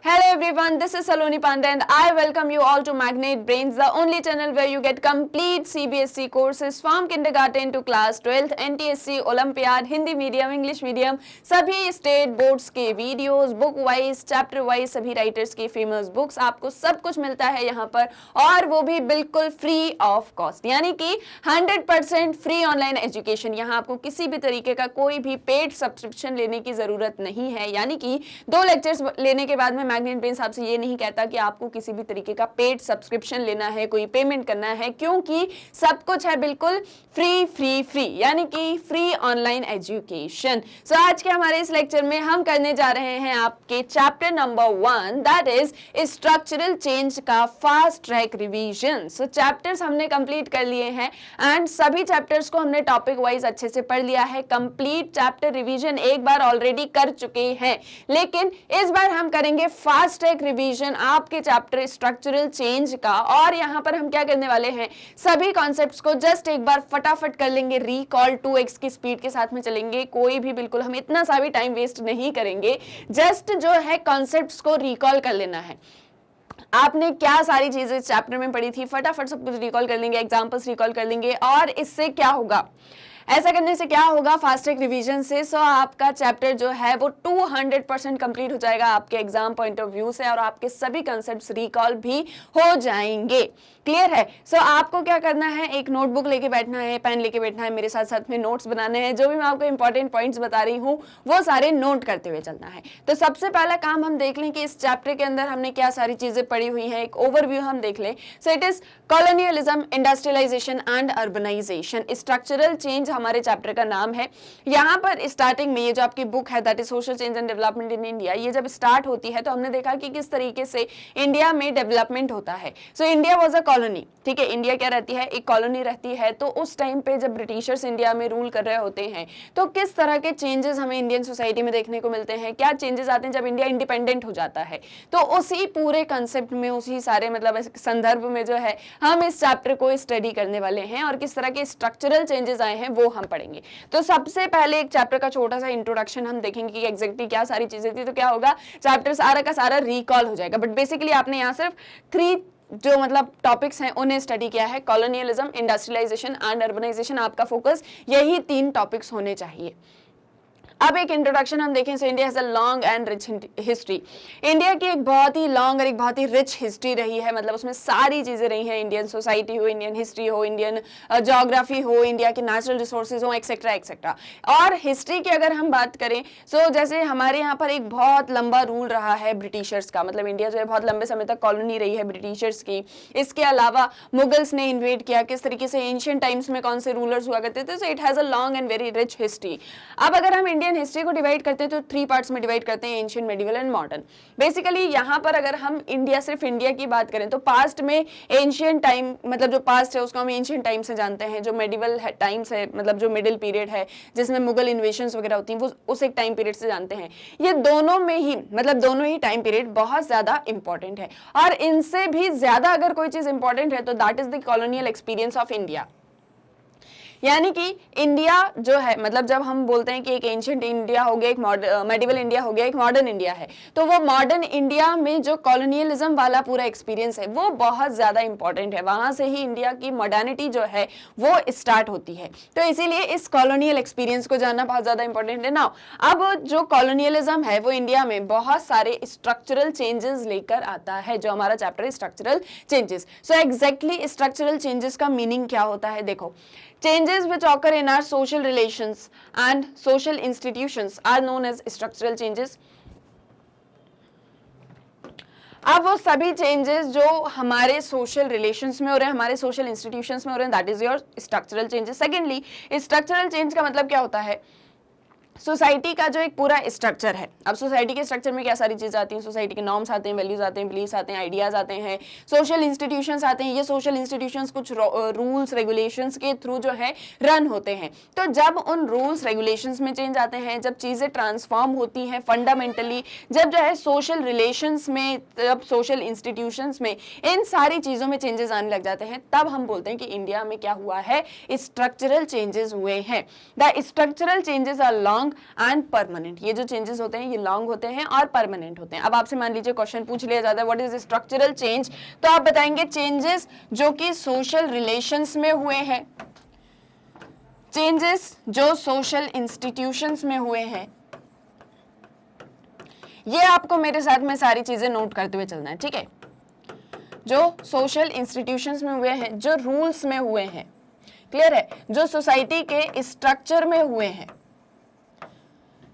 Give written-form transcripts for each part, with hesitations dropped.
Hello everyone, this is Saloni Pandey and I welcome you all to Magnet Brains, the only channel where you get complete CBSE courses from kindergarten to class 12th, NTSC, Olympiad, Hindi medium, English medium, सभी state boards के videos, book wise, chapter wise, सभी writers की famous books, आपको सब कुछ मिलता है यहाँ पर और वो भी बिल्कुल फ्री ऑफ कॉस्ट, यानी कि 100% फ्री ऑनलाइन एजुकेशन। यहाँ आपको किसी भी तरीके का कोई भी पेड सब्सक्रिप्शन लेने की जरूरत नहीं है, यानी कि 2 लेक्चर्स लेने के बाद में मैग्नेट ब्रेन्स आपसे ये नहीं कहता कि आपको किसी भी तरीके का पेड सब्सक्रिप्शन लेना है, कोई पेमेंट करना है, क्योंकि सब कुछ है बिल्कुल फ्री, यानी कि फ्री ऑनलाइन एजुकेशन। सो आज के हमारे इस लेक्चर में हम करने जा रहे हैं आपके chapter number 1, that is structural change का फास्ट ट्रैक रिवीजन। सो चैप्टर्स हमने कंप्लीट कर लिए हैं एंड सभी चैप्टर्स को हमने टॉपिक वाइज अच्छे से पढ़ लिया है। कंप्लीट चैप्टर रिवीजन एक बार ऑलरेडी कर चुके हैं, लेकिन इस बार हम करेंगे फास्ट ट्रैक रिवीजन आपके चैप्टर स्ट्रक्चरल चेंज का। और यहाँ पर हम क्या करने वाले हैं, सभी कॉन्सेप्ट्स को जस्ट एक बार फटाफट कर लेंगे रिकॉल, 2x की स्पीड के साथ में चलेंगे, कोई भी बिल्कुल हम इतना सा भी टाइम वेस्ट नहीं करेंगे, जस्ट जो है कॉन्सेप्ट्स को रिकॉल कर लेना है। आपने क्या सारी चीजें इस चैप्टर में पढ़ी थी, फटाफट सब कुछ रिकॉल कर लेंगे, एग्जांपल्स रिकॉल कर लेंगे। और इससे क्या होगा, ऐसा करने से क्या होगा, फास्ट ट्रैक रिवीजन से सो आपका चैप्टर जो है वो 200% कंप्लीट हो जाएगा आपके एग्जाम पॉइंट ऑफ व्यू से और आपके सभी कंसेप्ट्स रिकॉल भी हो जाएंगे। क्लियर है? सो आपको क्या करना है, एक नोटबुक लेके बैठना है, पेन लेके बैठना है, मेरे साथ साथ में नोट्स बनाने हैं, जो भी मैं आपको इंपॉर्टेंट पॉइंट्स बता रही हूँ वो सारे नोट करते हुए चलना है। तो सबसे पहला काम हम देख लें कि इस चैप्टर के अंदर हमने क्या सारी चीजें पढ़ी हुई हैं, एक ओवरव्यू हम देख लें। So it is colonialism, industrialization and urbanization. Structural change हमारे चैप्टर का नाम है। यहाँ पर स्टार्टिंग में ये जो आपकी बुक है that is social change and development in India, ये जब स्टार्ट होती है तो हमने देखा कि किस तरीके से इंडिया में डेवलपमेंट होता है। So India was a colony, ठीक है, इंडिया क्या रहती है, एक कॉलोनी रहती है। तो उस टाइम पे जब ब्रिटिशर्स इंडिया में रूल कर रहे होते हैं तो किस तरह के चेंजेस हमें इंडियन सोसाइटी में देखने को मिलते हैं, क्या चेंजेस आते हैं जब इंडिया इंडिपेंडेंट हो जाता है। तो उसी पूरे कंसेप्ट में, उसी सारे मतलब संदर्भ में जो है हम इस चैप्टर को स्टडी करने वाले हैं और किस तरह के स्ट्रक्चरल चेंजेस आए हैं वो हम पढ़ेंगे। तो सबसे पहले एक चैप्टर का छोटा सा इंट्रोडक्शन हम देखेंगे कि एग्जैक्टली क्या सारी चीजें थी। तो क्या होगा, चैप्टर सारा का सारा रिकॉल हो जाएगा, बट बेसिकली आपने यहाँ सिर्फ 3 जो मतलब टॉपिक्स हैं उन्हें स्टडी किया है, कॉलोनियलिज्म, इंडस्ट्रियलाइजेशन एंड अर्बनाइजेशन। आपका फोकस यही 3 टॉपिक्स होने चाहिए। अब एक इंट्रोडक्शन हम देखें। So India has a long and rich history. India की एक बहुत ही लॉन्ग और एक बहुत ही रिच हिस्ट्री रही है, मतलब उसमें सारी चीजें रही हैं, इंडियन सोसाइटी हो, इंडियन हिस्ट्री हो, इंडियन ज्योग्राफी हो, इंडिया के नेचुरल रिसोर्सेज हो, एक्सेट्रा एक्सेट्रा। और हिस्ट्री की अगर हम बात करें, सो जैसे हमारे यहाँ पर एक बहुत लंबा रूल रहा है ब्रिटिशर्स का, मतलब इंडिया जो है बहुत लंबे समय तक कॉलोनी रही है ब्रिटिशर्स की। इसके अलावा मुगल्स ने इन्वेड किया, किस तरीके से एंशिएंट टाइम्स में कौन से रूलर्स हुआ करते थे। So it has a long and very rich history. अब अगर हम इंडियन हिस्ट्री को डिवाइड करते हैं तो 3 पार्ट्स में डिवाइड करते हैं, ancient, medieval and modern. Basically यहाँ पर अगर हम इंडिया, सिर्फ इंडिया की बात करें तो पास्ट में एंशिएंट टाइम, मतलब जो पास्ट है उसको हम एंशिएंट टाइम से जानते हैं। जो मेडिवल टाइम्स है, मतलब जो मिडिल पीरियड है जिसमें मुगल इन्वेशंस वगैरह होती हैं, वो उस एक टाइम पीरियड से जानते हैं। ये दोनों में ही, मतलब दोनों ही टाइम पीरियड बहुत ज्यादा इंपॉर्टेंट है और इनसे भी ज्यादा अगर कोई चीज इंपॉर्टेंट है तो that is the colonial experience of India. यानी कि इंडिया जो है, मतलब जब हम बोलते हैं कि एक एंशिएंट इंडिया हो गया, एक मेडिवल इंडिया हो गया, एक मॉडर्न इंडिया है, तो वो मॉडर्न इंडिया में जो कॉलोनियलिज्म वाला पूरा एक्सपीरियंस है वो बहुत ज्यादा इंपॉर्टेंट है। वहां से ही इंडिया की मॉडर्निटी जो है वो स्टार्ट होती है। तो इसीलिए इस कॉलोनियल एक्सपीरियंस को जानना बहुत ज्यादा इंपॉर्टेंट है। नाउ अब जो कॉलोनियलिज्म है वो इंडिया में बहुत सारे स्ट्रक्चरल चेंजेस लेकर आता है, जो हमारा चैप्टर है structural changes. So exactly structural changes का मीनिंग क्या होता है, देखो, changes which occur in our social relations and social institutions are known as structural changes. अब वो सभी चेंजेस जो हमारे सोशल रिलेशंस में हो रहे हैं, हमारे सोशल इंस्टीट्यूशंस में हो रहे हैं, that is your structural changes. Secondly, structural change का मतलब क्या होता है, सोसाइटी का जो एक पूरा स्ट्रक्चर है। अब सोसाइटी के स्ट्रक्चर में क्या सारी चीजें आती हैं, सोसाइटी के नॉर्म्स आते हैं, वैल्यूज आते हैं, बिलीफ्स आते हैं, आइडियाज आते हैं, सोशल इंस्टीट्यूशंस आते हैं। ये सोशल इंस्टीट्यूशंस कुछ रूल्स रेगुलेशंस के थ्रू जो है रन होते हैं। तो जब उन रूल्स रेगुलेशंस में चेंज आते हैं, जब चीजें ट्रांसफॉर्म होती हैं फंडामेंटली, जब जो है सोशल रिलेशंस में, जब सोशल इंस्टीट्यूशंस में इन सारी चीजों में चेंजेस आने लग जाते हैं, तब हम बोलते हैं कि इंडिया में क्या हुआ है, स्ट्रक्चरल चेंजेस हुए हैं। The structural changes are long long and permanent. ये जो चेंजेस होते हैं ये लॉन्ग होते हैं और परमानेंट होते हैं। अब आपसे मान लीजिए क्वेश्चन पूछ लिया जाता है व्हाट इज स्ट्रक्चरल चेंज, तो आप बताएंगे चेंजेस जो कि सोशल रिलेशंस में हुए हैं, चेंजेस जो सोशल इंस्टीट्यूशंस में हुए हैं। ये आपको मेरे साथ में सारी चीजें नोट करते हुए चलना है, ठीक है। जो सोशल इंस्टीट्यूशंस में हुए हैं, जो रूल्स में हुए हैं, क्लियर है, जो सोसाइटी के स्ट्रक्चर में हुए हैं,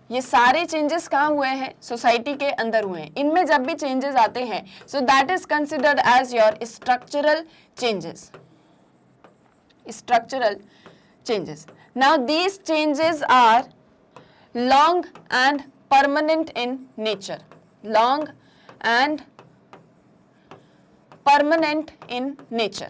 ये सारे चेंजेस कहाँ हुए हैं, सोसाइटी के अंदर हुए हैं। इनमें जब भी चेंजेस आते हैं so that is considered as your structural changes, structural changes. Now these changes are long and permanent in nature, long and permanent in nature.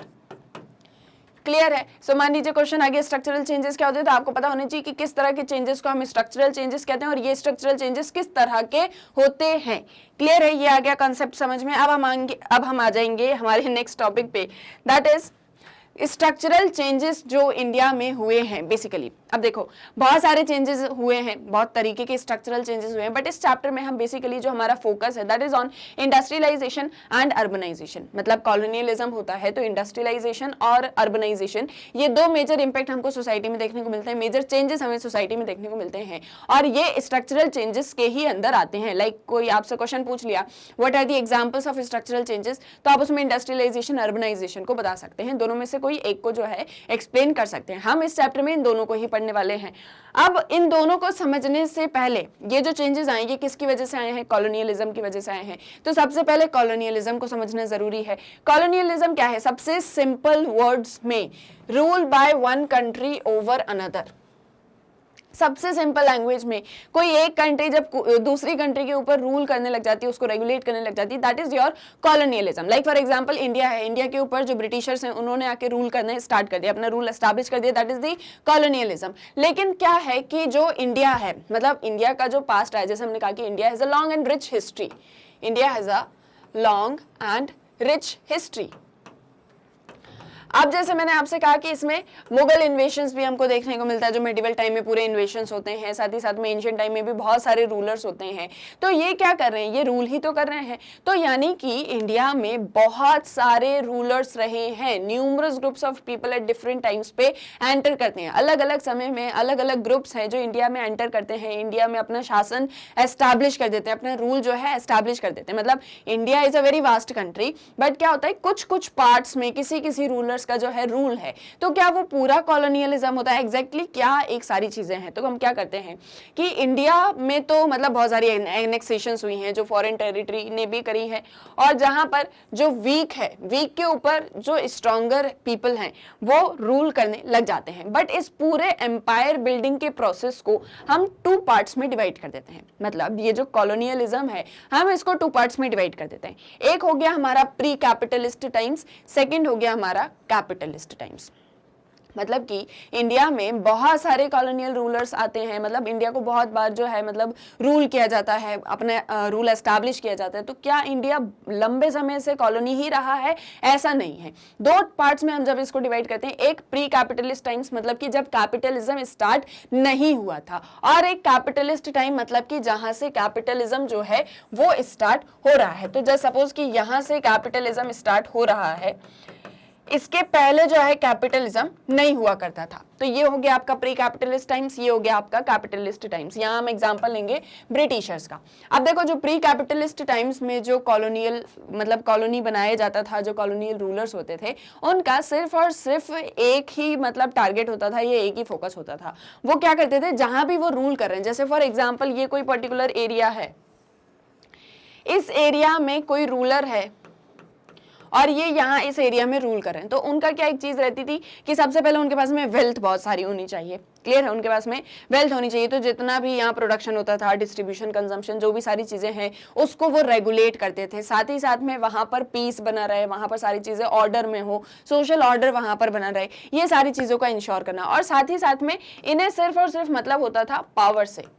Clear है। सो मान लीजिए क्वेश्चन आगे स्ट्रक्चरल चेंजेस क्या होते हैं, तो आपको पता होना चाहिए कि किस तरह के चेंजेस को हम स्ट्रक्चरल चेंजेस कहते हैं और ये स्ट्रक्चरल चेंजेस किस तरह के होते हैं। क्लियर है, ये आ गया कॉन्सेप्ट समझ में। अब हम आ जाएंगे हमारे नेक्स्ट टॉपिक पे, दैट इज स्ट्रक्चरल चेंजेस जो इंडिया में हुए हैं बेसिकली। अब देखो बहुत सारे चेंजेस हुए हैं, बहुत तरीके के स्ट्रक्चरल चेंजेस हुए हैं, बट इस चैप्टर में हम बेसिकली जो हमारा फोकस है that is on industrialization and urbanization. मतलब कॉलोनियलिज्म होता है तो इंडस्ट्रियलाइजेशन और अर्बनाइजेशन, ये दो मेजर इंपैक्ट हमको सोसाइटी में देखने को मिलते हैं, मेजर चेंजेस हमें सोसाइटी में देखने को मिलते हैं और ये स्ट्रक्चरल चेंजेस के ही अंदर आते हैं। लाइक कोई आपसे क्वेश्चन पूछ लिया what are the examples of structural changes, तो आप उसमें इंडस्ट्रियलाइजेशन अर्बनाइजेशन को बता सकते हैं, दोनों में से कोई एक को जो है एक्सप्लेन कर सकते हैं। हम इस चैप्टर में इन दोनों को ही पढ़ने वाले हैं। अब इन दोनों को समझने से पहले ये जो चेंजेस आए ये किसकी वजह से आए हैं, कॉलोनियलिज्म की वजह से आए हैं। तो सबसे पहले कॉलोनियलिज्म को समझना जरूरी है। कॉलोनियलिज्म क्या है, सबसे सिंपल वर्ड्स में rule by one country over another. सबसे सिंपल लैंग्वेज में कोई एक कंट्री जब दूसरी कंट्री के ऊपर रूल करने लग जाती है, उसको रेगुलेट करने लग जाती है, that is your colonialism. Like for example India है, इंडिया के ऊपर जो ब्रिटिशर्स हैं उन्होंने आके रूल करने स्टार्ट कर दिया, अपना रूल एस्टैब्लिश कर दिया, दैट इज द कॉलोनियलिज्म। लेकिन क्या है कि जो इंडिया है, मतलब इंडिया का जो पास्ट है, जैसे हमने कहा कि India has a long and rich history, India has a long and rich history. अब जैसे मैंने आपसे कहा कि इसमें मुगल इन्वेशंस भी हमको देखने को मिलता है, जो मेडिवल टाइम में पूरे इन्वेशंस होते हैं, साथ ही साथ में एंशिएंट टाइम में भी बहुत सारे रूलर्स होते हैं। तो ये क्या कर रहे हैं, ये रूल ही तो कर रहे हैं। तो यानी कि इंडिया में बहुत सारे रूलर्स रहे हैं, numerous groups of people at different times पे एंटर करते हैं, अलग अलग समय में अलग अलग ग्रुप्स हैं जो इंडिया में एंटर करते हैं, इंडिया में अपना शासन एस्टैब्लिश कर देते हैं, अपना रूल जो है एस्टैब्लिश कर देते हैं। मतलब India is a very vast country, but क्या होता है कुछ कुछ पार्ट्स में किसी किसी रूलर्स का जो है रूल है, तो क्या वो पूरा कॉलोनियलिज्म होता है, एग्जैक्टली क्या एक सारी चीजें हैं। तो हम क्या करते हैं कि इंडिया में तो मतलब बहुत सारी एनेक्सेशंस हुई हैं जो फॉरेन टेरिटरी ने भी करी है, और जहां पर जो वीक है, वीक के ऊपर जो स्ट्रॉन्गर पीपल हैं वो रूल करने लग जाते हैं। बट इस पूरे एम्पायर बिल्डिंग के प्रोसेस को हम टू पार्ट्स में डिवाइड कर देते हैं। मतलब ये जो कॉलोनियलिज्म है हम इसको टू पार्ट्स में डिवाइड कर देते हैं। एक हो गया हमारा प्री कैपिटलिस्ट टाइम्स, सेकेंड हो गया हमारा कैपिटलिस्ट टाइम्स। मतलब कि इंडिया में बहुत सारे कॉलोनियल रूलर्स आते हैं, मतलब इंडिया को बहुत बार जो है मतलब रूल किया जाता है, अपने रूल एस्टैब्लिश किया जाता है। तो क्या इंडिया लंबे समय से कॉलोनी ही रहा है, ऐसा नहीं है। दो पार्ट्स में हम जब इसको डिवाइड करते हैं, एक प्री कैपिटलिस्ट टाइम्स मतलब कि जब कैपिटलिज्म स्टार्ट नहीं हुआ था, और एक कैपिटलिस्ट टाइम मतलब कि जहां से कैपिटलिज्म जो है वो स्टार्ट हो रहा है। तो जस्ट सपोज कि यहां से कैपिटलिज्म स्टार्ट हो रहा है, इसके पहले जो है कैपिटलिज्म नहीं हुआ करता था। तो ये हो गया आपका प्री कैपिटलिस्ट टाइम्स, ये हो गया आपका कैपिटलिस्ट टाइम्स। यहाँ हम एग्जांपल लेंगे ब्रिटिशर्स का। अब देखो जो प्री कैपिटलिस्ट टाइम्स में जो कॉलोनियल मतलब कॉलोनी बनाया जाता था, जो कॉलोनियल रूलर्स होते थे, उनका सिर्फ और सिर्फ एक ही मतलब टारगेट होता था, ये एक ही फोकस होता था। वो क्या करते थे, जहां भी वो रूल कर रहे हैं, जैसे फॉर एग्जाम्पल ये कोई पर्टिकुलर एरिया है, इस एरिया में कोई रूलर है और ये यहाँ इस एरिया में रूल कर रहे हैं, तो उनका क्या एक चीज रहती थी कि सबसे पहले उनके पास में वेल्थ बहुत सारी होनी चाहिए। क्लियर है, उनके पास में वेल्थ होनी चाहिए। तो जितना भी यहाँ प्रोडक्शन होता था, डिस्ट्रीब्यूशन, कंजम्पशन, जो भी सारी चीजें हैं उसको वो रेगुलेट करते थे। साथ ही साथ में वहां पर पीस बना रहे, वहां पर सारी चीजें ऑर्डर में हो, सोशल ऑर्डर वहां पर बना रहे, ये सारी चीजों का इंश्योर करना। और साथ ही साथ में इन्हें सिर्फ और सिर्फ मतलब होता था पावर से,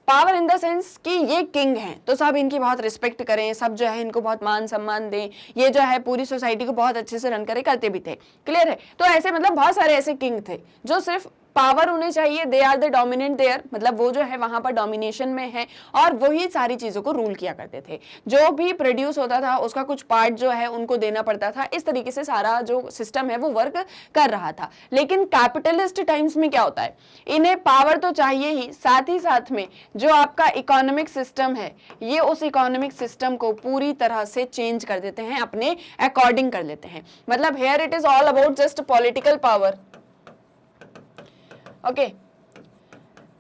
पावर इन द सेंस कि ये किंग हैं तो सब इनकी बहुत रिस्पेक्ट करें, सब जो है इनको बहुत मान सम्मान दें, ये जो है पूरी सोसाइटी को बहुत अच्छे से रन करे, करते भी थे। क्लियर है, तो ऐसे मतलब बहुत सारे ऐसे किंग थे जो सिर्फ पावर उन्हें चाहिए, they are the dominant there, मतलब वो जो है वहां पर डोमिनेशन में है और वही सारी चीजों को रूल किया करते थे। जो भी प्रोड्यूस होता था उसका कुछ पार्ट जो है उनको देना पड़ता था। इस तरीके से सारा जो सिस्टम है वो वर्क कर रहा था। लेकिन कैपिटलिस्ट टाइम्स में क्या होता है, इन्हें पावर तो चाहिए ही, साथ ही साथ में जो आपका इकोनॉमिक सिस्टम है ये उस इकोनॉमिक सिस्टम को पूरी तरह से चेंज कर देते हैं, अपने अकॉर्डिंग कर लेते हैं। मतलब here it is all about just political power, okay,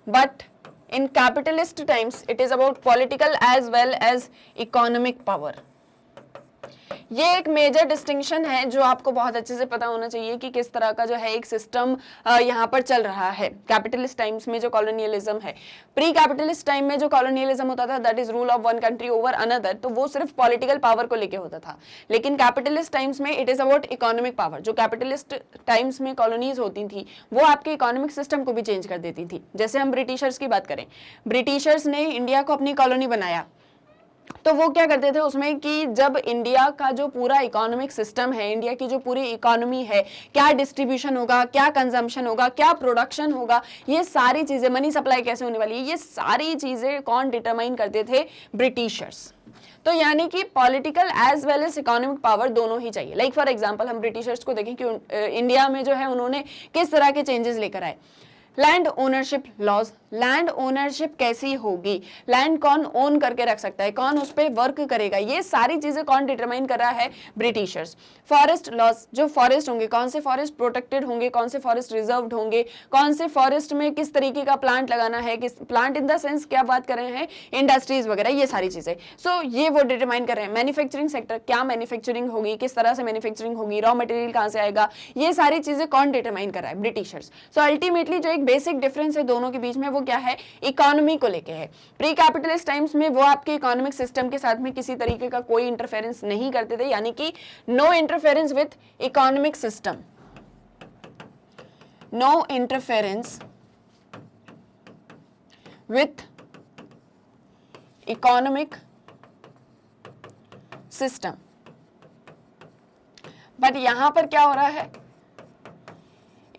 but in capitalist times it is about political as well as economic power। ये एक मेजर डिस्टिंक्शन है जो आपको बहुत अच्छे से पता होना चाहिए कि किस तरह का जो है एक सिस्टम यहाँ पर चल रहा है। कैपिटलिस्ट टाइम्स में जो कॉलोनियलिज्म है, प्री कैपिटलिस्ट टाइम में जो कॉलोनियलिज्म होता था that is rule of one country over another, तो वो सिर्फ पॉलिटिकल पावर को लेके होता था। लेकिन कैपिटलिस्ट टाइम्स में it is about economic power. जो कैपिटलिस्ट टाइम्स में कॉलोनीज होती थी वो आपके इकोनॉमिक सिस्टम को भी चेंज कर देती थी। जैसे हम ब्रिटिशर्स की बात करें, ब्रिटिशर्स ने इंडिया को अपनी कॉलोनी बनाया तो वो क्या करते थे उसमें कि जब इंडिया का जो पूरा इकोनॉमिक सिस्टम है, इंडिया की जो पूरी इकोनॉमी है, क्या डिस्ट्रीब्यूशन होगा, क्या कंजम्पशन होगा, क्या प्रोडक्शन होगा, ये सारी चीजें, मनी सप्लाई कैसे होने वाली है, ये सारी चीजें कौन डिटरमाइन करते थे, ब्रिटिशर्स। तो यानी कि political as well as economic power दोनों ही चाहिए। लाइक फॉर एग्जांपल हम ब्रिटिशर्स को देखें कि इंडिया में जो है उन्होंने किस तरह के चेंजेस लेकर आए। Land ownership laws, land ownership कैसी होगी, लैंड कौन ओन करके रख सकता है, कौन उस पर वर्क करेगा, ये सारी चीजें कौन डिटरमाइन कर रहा है, ब्रिटिशर्स। फॉरेस्ट लॉज, जो फॉरेस्ट होंगे, कौन से फॉरेस्ट प्रोटेक्टेड होंगे, कौन से फॉरेस्ट रिजर्व्ड होंगे, कौन से फॉरेस्ट में किस तरीके का प्लांट लगाना है, किस प्लांट इन द सेंस क्या बात कर रहे हैं, इंडस्ट्रीज वगैरह, ये सारी चीजें। सो ये वो डिटरमाइन कर रहे हैं। मैन्युफैक्चरिंग सेक्टर, क्या मैन्युफैक्चरिंग होगी, किस तरह से मैन्युफैक्चरिंग होगी, रॉ मटेरियल कहां से आएगा, ये सारी चीजें कौन डिटरमाइन कर रहा है, ब्रिटिशर्स। सो अल्टीमेटली जो एक बेसिक डिफरेंस है दोनों के बीच में वो क्या है, इकोनॉमी को लेके है। प्री कैपिटलिस्ट टाइम्स में वो आपके इकोनॉमिक सिस्टम के साथ में किसी तरीके का कोई इंटरफेरेंस नहीं करते थे, यानी कि no interference with economic system, no interference with economic system. But यहां पर क्या हो रहा है,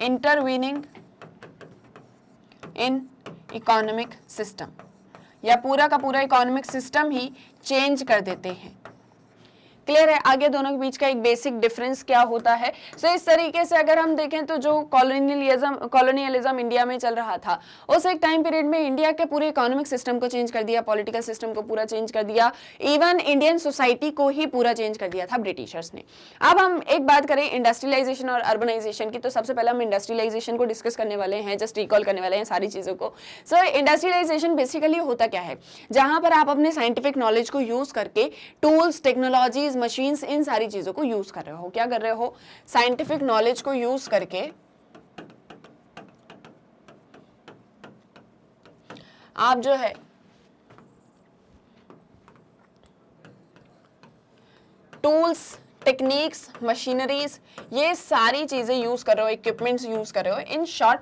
इंटरवीनिंग इन इकोनॉमिक सिस्टम, या पूरा का पूरा इकोनॉमिक सिस्टम ही चेंज कर देते हैं। क्लियर है आगे दोनों के बीच का एक बेसिक डिफरेंस क्या होता है। सो इस तरीके से अगर हम देखें तो जो कॉलोनियलिज्म इंडिया में चल रहा था उस एक टाइम पीरियड में इंडिया के पूरे इकोनॉमिक सिस्टम को चेंज कर दिया, पॉलिटिकल सिस्टम को पूरा चेंज कर दिया, इवन इंडियन सोसाइटी को ही पूरा चेंज कर दिया था ब्रिटिशर्स ने। अब हम एक बात करें इंडस्ट्रियलाइजेशन और अर्बनाइजेशन की, तो सबसे पहले हम इंडस्ट्रियलाइजेशन को डिस्कस करने वाले हैं, जस्ट रिकॉल करने वाले हैं सारी चीजों को। सो इंडस्ट्रियलाइजेशन बेसिकली होता क्या है, जहां पर आप अपने साइंटिफिक नॉलेज को यूज करके टूल्स, टेक्नोलॉजीज, मशीन्स, इन सारी चीजों को यूज कर रहे हो। क्या कर रहे हो, साइंटिफिक नॉलेज को यूज करके आप जो है टूल्स, टेक्निक्स, मशीनरीज, ये सारी चीजें यूज कर रहे हो, इक्विपमेंट्स यूज कर रहे हो। इन शॉर्ट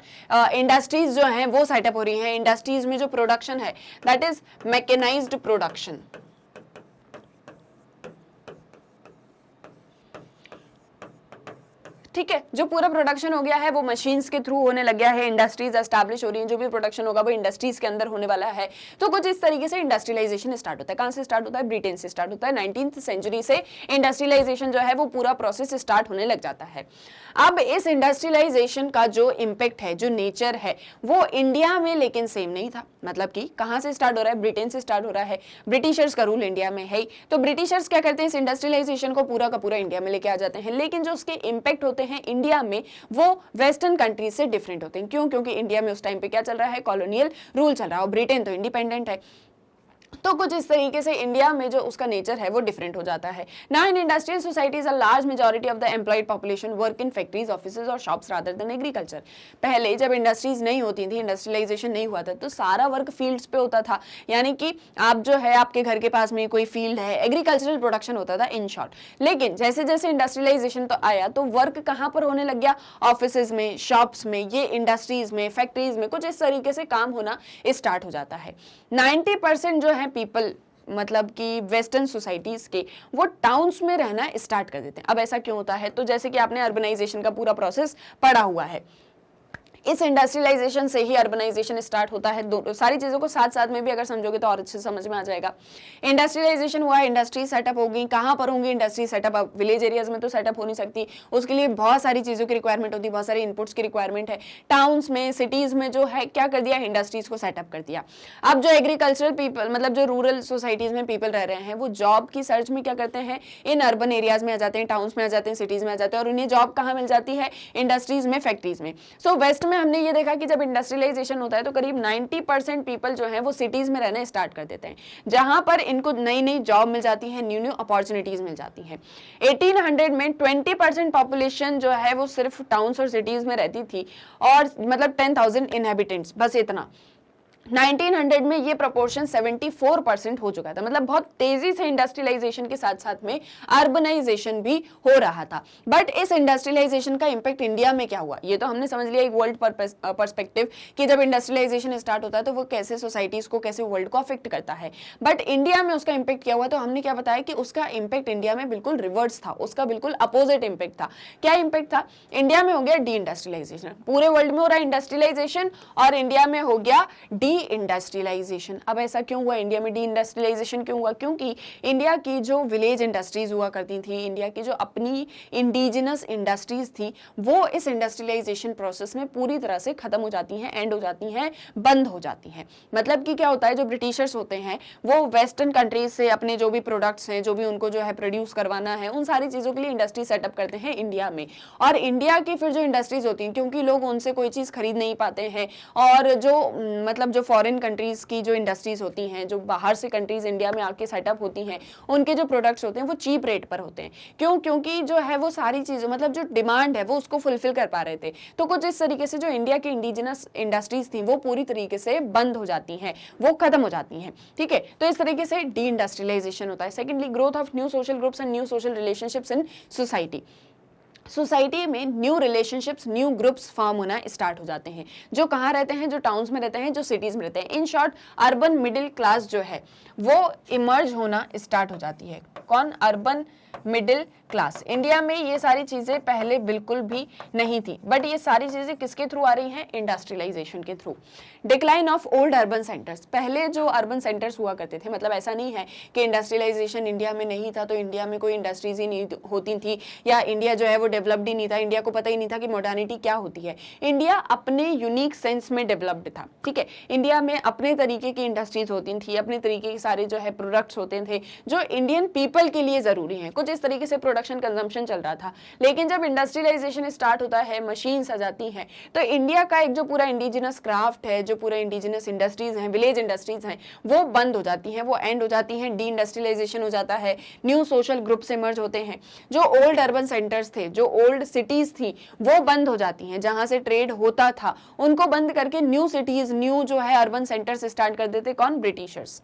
इंडस्ट्रीज जो हैं वो सेटअप हो रही हैं। इंडस्ट्रीज में जो प्रोडक्शन है दैट इज मैकेनाइज्ड प्रोडक्शन। ठीक है, जो पूरा प्रोडक्शन हो गया है वो मशीन्स के थ्रू होने लग गया है, इंडस्ट्रीज एस्टैब्लिश हो रही हैं, जो भी प्रोडक्शन होगा वो इंडस्ट्रीज के अंदर होने वाला है। तो कुछ इस तरीके से इंडस्ट्रियलाइजेशन स्टार्ट होता है। कहां से स्टार्ट होता है, ब्रिटेन से स्टार्ट होता है। 19th सेंचुरी से इंडस्ट्रियलाइजेशन जो है वो पूरा प्रोसेस स्टार्ट होने लग जाता है। अब इस इंडस्ट्रियलाइजेशन का जो इम्पैक्ट है, जो नेचर है, वो इंडिया में लेकिन सेम नहीं था। मतलब कि कहां से स्टार्ट हो रहा है, ब्रिटेन से स्टार्ट हो रहा है, ब्रिटिशर्स का रूल इंडिया में है, तो ब्रिटिशर्स क्या करते हैं, इस इंडस्ट्रियलाइजेशन को पूरा का पूरा इंडिया में लेके आ जाते हैं। लेकिन जो उसके इम्पैक्ट होते हैं इंडिया में वो वेस्टर्न कंट्रीज से डिफरेंट होते हैं। क्यों, क्योंकि इंडिया में उस टाइम पे क्या चल रहा है, कॉलोनियल रूल चल रहा है, और ब्रिटेन तो इंडिपेंडेंट है। तो कुछ इस तरीके से इंडिया में जो उसका नेचर है वो डिफरेंट हो जाता है। Now in industrial societies a large majority of the employed population work in factories, offices और शॉप्स रादर देन एग्रीकल्चर। पहले जब इंडस्ट्रीज नहीं होती थी, इंडस्ट्रियलाइजेशन नहीं हुआ था, तो सारा वर्क फील्ड्स पे होता था। यानी कि आप जो है आपके घर के पास में कोई फील्ड है, एग्रीकल्चरल प्रोडक्शन होता था इन शॉर्ट। लेकिन जैसे जैसे इंडस्ट्रियलाइजेशन तो आया तो वर्क कहाँ पर होने लग गया, ऑफिसेज में, शॉप्स में, ये इंडस्ट्रीज में, फैक्ट्रीज में, कुछ इस तरीके से काम होना स्टार्ट हो जाता है। 90% जो है पीपल, मतलब कि वेस्टर्न सोसाइटीज के, वो टाउन्स में रहना स्टार्ट कर देते हैं। अब ऐसा क्यों होता है, तो जैसे कि आपने अर्बनाइजेशन का पूरा प्रोसेस पढ़ा हुआ है, इस इंडस्ट्रियलाइजेशन से ही अर्बनाइजेशन स्टार्ट होता है। दो सारी चीजों को साथ साथ में भी अगर समझोगे तो और अच्छे से समझ में आ जाएगा। इंडस्ट्रियलाइजेशन हुआ, इंडस्ट्री सेटअप होगी, कहाँ पर होंगी इंडस्ट्री सेटअप? अब विलेज एरियाज में तो सेटअप हो नहीं सकती, उसके लिए बहुत सारी चीजों की रिक्वायरमेंट होती है, बहुत सारे इनपुट्स की रिक्वायरमेंट है। टाउन्स में, सिटीज में जो है क्या कर दिया, इंडस्ट्रीज को सेटअप कर दिया। अब जो एग्रीकल्चरल पीपल, मतलब जो रूरल सोसाइटीज में पीपल रह रहे हैं, वो जॉब की सर्च में क्या करते हैं, इन अर्बन एरियाज में आ जाते हैं, टाउन्स में आ जाते हैं, सिटीज में आ जाते हैं, और उन्हें जॉब कहाँ मिल जाती है, इंडस्ट्रीज में, फैक्ट्रीज में। सो वेस्ट में हमने ये देखा कि जब इंडस्ट्रियलाइजेशन होता है तो करीब 90% पीपल जो है वो सिटीज में रहना स्टार्ट कर देते हैं, जहां पर इनको नई नई जॉब मिल जाती है, न्यू न्यू अपॉर्चुनिटीज मिल जाती हैं। 1800 में 20% पॉपुलेशन जो है वो सिर्फ टाउन्स और सिटीज में रहती थी, और मतलब 10,000 इनहेबिटेंट्स, बस इतना। 1900 में ये प्रोपोर्शन 74% हो चुका था। मतलब बहुत तेजी से इंडस्ट्रियलाइजेशन के साथ साथ में अर्बनाइजेशन भी हो रहा था। बट इस इंडस्ट्रियलाइजेशन का इंपैक्ट इंडिया में क्या हुआ, ये तो हमने समझ लिया एक वर्ल्ड पर्सपेक्टिव कि जब इंडस्ट्रियलाइजेशन स्टार्ट होता है तो वो कैसे सोसाइटीज को, कैसे वर्ल्ड को अफेक्ट करता है। बट इंडिया में उसका इंपैक्ट क्या हुआ, तो हमने क्या बताया कि उसका इंपैक्ट इंडिया में बिल्कुल रिवर्स था, उसका बिल्कुल अपोजिट इंपैक्ट था। क्या इंपैक्ट था? इंडिया में हो गया डी इंडस्ट्रियलाइजेशन, पूरे वर्ल्ड में हो रहा है इंडस्ट्रियलाइजेशन, और इंडिया में हो गया डी इंडस्ट्रियलाइजेशन। अब ऐसा क्यों हुआ, इंडिया में डी इंडस्ट्रियलाइजेशन क्यों हुआ? क्योंकि इंडिया की जो विलेज इंडस्ट्रीज हुआ करती थी, इंडिया की जो अपनी इंडिजिनस इंडस्ट्रीज थी, वो इस इंडस्ट्रियलाइजेशन प्रोसेस में पूरी तरह से खत्म हो जाती हैं, एंड हो जाती हैं, बंद हो जाती हैं। मतलब कि क्या होता है, जो ब्रिटिशर्स होते हैं वो वेस्टर्न कंट्रीज से अपने जो भी प्रोडक्ट्स हैं, जो भी उनको जो है प्रोड्यूस करवाना है, उन सारी चीजों के लिए इंडस्ट्री सेटअप करते हैं इंडिया में। और इंडिया की फिर जो इंडस्ट्रीज होती हैं, क्योंकि लोग उनसे कोई चीज खरीद नहीं पाते हैं, और जो मतलब जो फॉरेन कंट्रीज की जो इंडस्ट्रीज होती हैं, जो बाहर से कंट्रीज इंडिया में आके सेटअप होती हैं, उनके जो प्रोडक्ट्स होते हैं वो चीप रेट पर होते हैं। क्यों? क्योंकि जो है वो सारी चीजें, मतलब जो डिमांड है वो उसको फुलफिल कर पा रहे थे। तो कुछ इस तरीके से जो इंडिया की इंडिजिनस इंडस्ट्रीज थी वो पूरी तरीके से बंद हो जाती हैं, वो खत्म हो जाती हैं। ठीक है, तो इस तरीके से डी इंडस्ट्रियलाइजेशन होता है। Secondly, growth of new social groups and new social relationships in society. Society में new relationships, new groups form होना स्टार्ट हो जाते हैं, जो कहाँ रहते हैं, जो टाउन्स में रहते हैं, जो सिटीज में रहते हैं। In short, urban middle class जो है वो इमर्ज होना स्टार्ट हो जाती है। कौन? Urban middle class. इंडिया में ये सारी चीजें पहले बिल्कुल भी नहीं थी, बट ये सारी चीजें किसके थ्रू आ रही हैं? इंडस्ट्रियलाइजेशन के through. Decline of old urban centres. पहले जो अर्बन सेंटर्स हुआ करते थे, मतलब ऐसा नहीं है कि इंडस्ट्रियलाइजेशन इंडिया में नहीं था तो इंडिया में कोई इंडस्ट्रीज ही नहीं होती थी, या इंडिया जो है वो डेवलप्ड ही नहीं था, इंडिया को पता ही नहीं था कि मॉडर्निटी क्या होती है। इंडिया अपने यूनिक सेंस में डेवलप्ड था। ठीक है, इंडिया में अपने तरीके की इंडस्ट्रीज होती थी, अपने तरीके के सारे जो है प्रोडक्ट्स होते थे जो इंडियन पीपल के लिए जरूरी हैं। कुछ इस तरीके से प्रोडक्शन कंजम्पशन चल रहा था। लेकिन जब इंडस्ट्रियलाइजेशन स्टार्ट होता है, मशीन्स आ जाती हैं, तो इंडिया का एक जो पूरा इंडिजिनस क्राफ्ट है, जो पूरा इंडिजिनस इंडस्ट्रीज हैं, विलेज इंडस्ट्रीज हैं, वो बंद हो जाती हैं, वो एंड हो जाती हैं, डी इंडस्ट्रियलाइजेशन हो जाता है, न्यू सोशल ग्रुप्स इमर्ज होते हैं। जो ओल्ड अर्बन सेंटर्स थे, जो ओल्ड सिटीज थी, वो बंद हो जाती हैं, जहां से ट्रेड होता था उनको बंद करके न्यू सिटीज, न्यू जो है अर्बन सेंटर्स स्टार्ट कर देते। कौन? Britishers.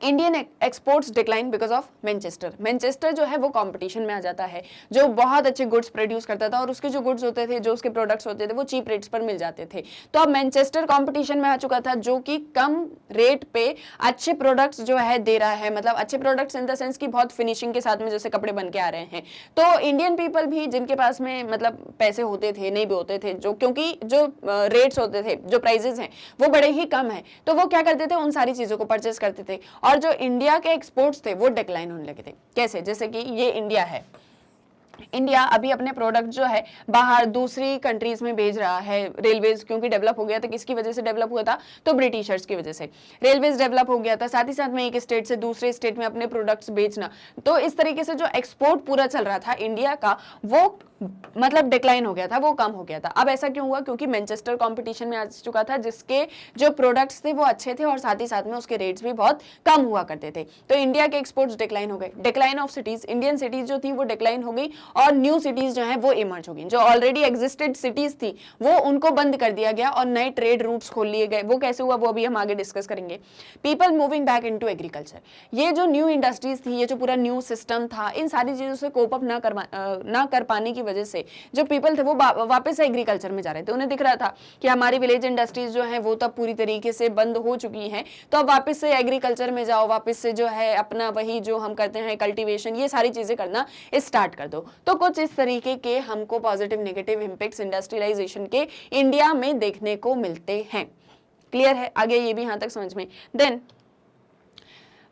Indian exports decline because of Manchester. Manchester जो है वो कंपटीशन में आ जाता है, जो बहुत अच्छे गुड्स प्रोड्यूस करता था, और उसके जो गुड्स होते थे, जो उसके प्रोडक्ट्स होते थे, वो चीप रेट्स पर मिल जाते थे। तो अब मैनचेस्टर कंपटीशन में आ चुका था, जो कि कम रेट पे अच्छे प्रोडक्ट्स जो है दे रहा है, मतलब अच्छे प्रोडक्ट्स इन द सेंस की बहुत फिनिशिंग के साथ में जैसे कपड़े बन के आ रहे हैं। तो इंडियन पीपल भी, जिनके पास में मतलब पैसे होते थे, नहीं भी होते थे, जो क्योंकि जो रेट्स होते थे, जो प्राइजेस हैं वो बड़े ही कम है, तो वो क्या करते थे, उन सारी चीजों को परचेस करते थे, और जो इंडिया के एक्सपोर्ट्स थे वो डिक्लाइन होने लगे थे। कैसे? जैसे कि ये इंडिया है, इंडिया अभी अपने प्रोडक्ट जो है बाहर दूसरी कंट्रीज में भेज रहा है। रेलवेज क्योंकि डेवलप हो गया था, किसकी वजह से डेवलप हुआ था? तो ब्रिटिशर्स की वजह से रेलवेज डेवलप हो गया था, साथ ही साथ में एक स्टेट से दूसरे स्टेट में अपने प्रोडक्ट्स बेचना। तो इस तरीके से जो एक्सपोर्ट पूरा चल रहा था इंडिया का, वो मतलब डिक्लाइन हो गया था, वो कम हो गया था। अब ऐसा क्यों हुआ? क्योंकि मैनचेस्टर कंपटीशन में आ चुका था, जिसके जो प्रोडक्ट्स थे वो अच्छे थे, और साथ ही साथ में उसके रेट्स भी बहुत कम हुआ करते थे। तो इंडिया के एक्सपोर्ट्स डिक्लाइन हो गए। Decline of cities, Indian cities जो थी वो डिक्लाइन हो गई, और न्यू सिटीज जो है वो इमर्ज हो गई। जो ऑलरेडी एग्जिस्टेड सिटीज थी वो उनको बंद कर दिया गया, और नए ट्रेड रूट्स खोल लिए गए। वो कैसे हुआ वो अभी हम आगे डिस्कस करेंगे। People moving back into agriculture. ये जो न्यू इंडस्ट्रीज थी, ये जो पूरा न्यू सिस्टम था, इन सारी चीजों से कोप अप ना कर पाने की वजह से जो पीपल थे वो वापस से एग्रीकल्चर में जा रहे थे। उन्हें दिख रहा था कि हमारी विलेज इंडस्ट्रीज जो है वो तब पूरी तरीके से बंद हो चुकी हैं, तो अब वापस से एग्रीकल्चर में जाओ, वापस से जो है अपना वही जो हम करते हैं कल्टीवेशन, ये सारी चीजें करना स्टार्ट कर दो। तो कुछ इस तरीके के हमको पॉजिटिव नेगेटिव इम्पैक्ट्स इंडस्ट्रियलाइजेशन के इंडिया में देखने को मिलते हैं। क्लियर है, आगे ये भी यहां तक समझ में। Then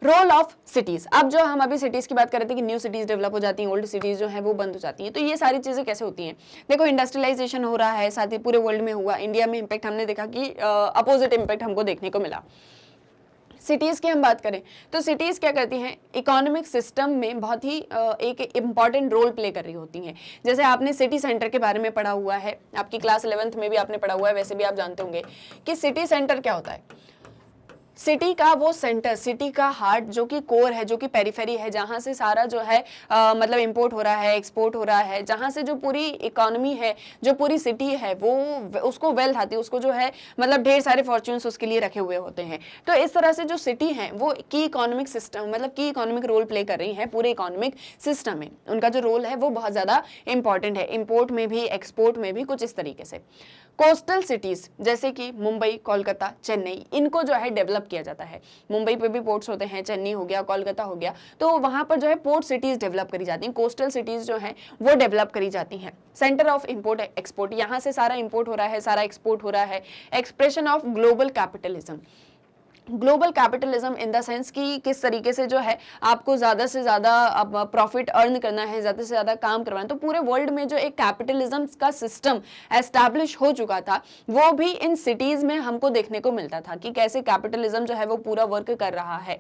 role of cities. अब जो हम अभी सिटीज की बात कर रहे थे कि न्यू सिटीज डेवलप हो जाती हैं, ओल्ड सिटीज जो है वो बंद हो जाती हैं, तो ये सारी चीजें कैसे होती हैं? देखो इंडस्ट्रियलाइजेशन हो रहा है, साथ ही पूरे वर्ल्ड में हुआ, इंडिया में इम्पैक्ट हमने देखा कि अपोजिट इम्पैक्ट हमको देखने को मिला। सिटीज की हम बात करें तो सिटीज क्या करती हैं, इकोनॉमिक सिस्टम में बहुत ही एक इंपॉर्टेंट रोल प्ले कर रही होती हैं। जैसे आपने सिटी सेंटर के बारे में पढ़ा हुआ है, आपकी क्लास 11th में भी आपने पढ़ा हुआ है, वैसे भी आप जानते होंगे कि सिटी सेंटर क्या होता है। सिटी का वो सेंटर, सिटी का हार्ट जो कि कोर है, जो कि पेरिफेरी है, जहां से सारा जो है मतलब इंपोर्ट हो रहा है, एक्सपोर्ट हो रहा है, जहां से जो पूरी इकोनॉमी है, जो पूरी सिटी है वो उसको वेल्थ आती है, उसको जो है मतलब ढेर सारे फॉर्च्यून्स उसके लिए रखे हुए होते हैं। तो इस तरह से जो सिटी है वो की इकोनॉमिक सिस्टम मतलब की इकोनॉमिक रोल प्ले कर रही है पूरे इकोनॉमिक सिस्टम में। उनका जो रोल है वो बहुत ज्यादा इंपॉर्टेंट है, इंपोर्ट में भी एक्सपोर्ट में भी, कुछ इस तरीके से। कोस्टल सिटीज जैसे कि मुंबई, कोलकाता, चेन्नई, इनको जो है डेवलप किया जाता है। मुंबई पे भी पोर्ट्स होते हैं, चेन्नई हो गया, कोलकाता हो गया, तो वहां पर जो है पोर्ट सिटीज डेवलप करी जाती हैं, कोस्टल सिटीज जो है वो डेवलप करी जाती हैं। सेंटर ऑफ इंपोर्ट एक्सपोर्ट, यहाँ से सारा इंपोर्ट हो रहा है, सारा एक्सपोर्ट हो रहा है। Expression of global capitalism, global capitalism in the sense कि किस तरीके से जो है आपको ज़्यादा से ज़्यादा प्रॉफिट अर्न करना है, ज़्यादा से ज़्यादा काम करवाना। तो पूरे वर्ल्ड में जो एक कैपिटलिज्म का सिस्टम एस्टैब्लिश हो चुका था वो भी इन सिटीज़ में हमको देखने को मिलता था कि कैसे कैपिटलिज्म जो है वो पूरा वर्क कर रहा है।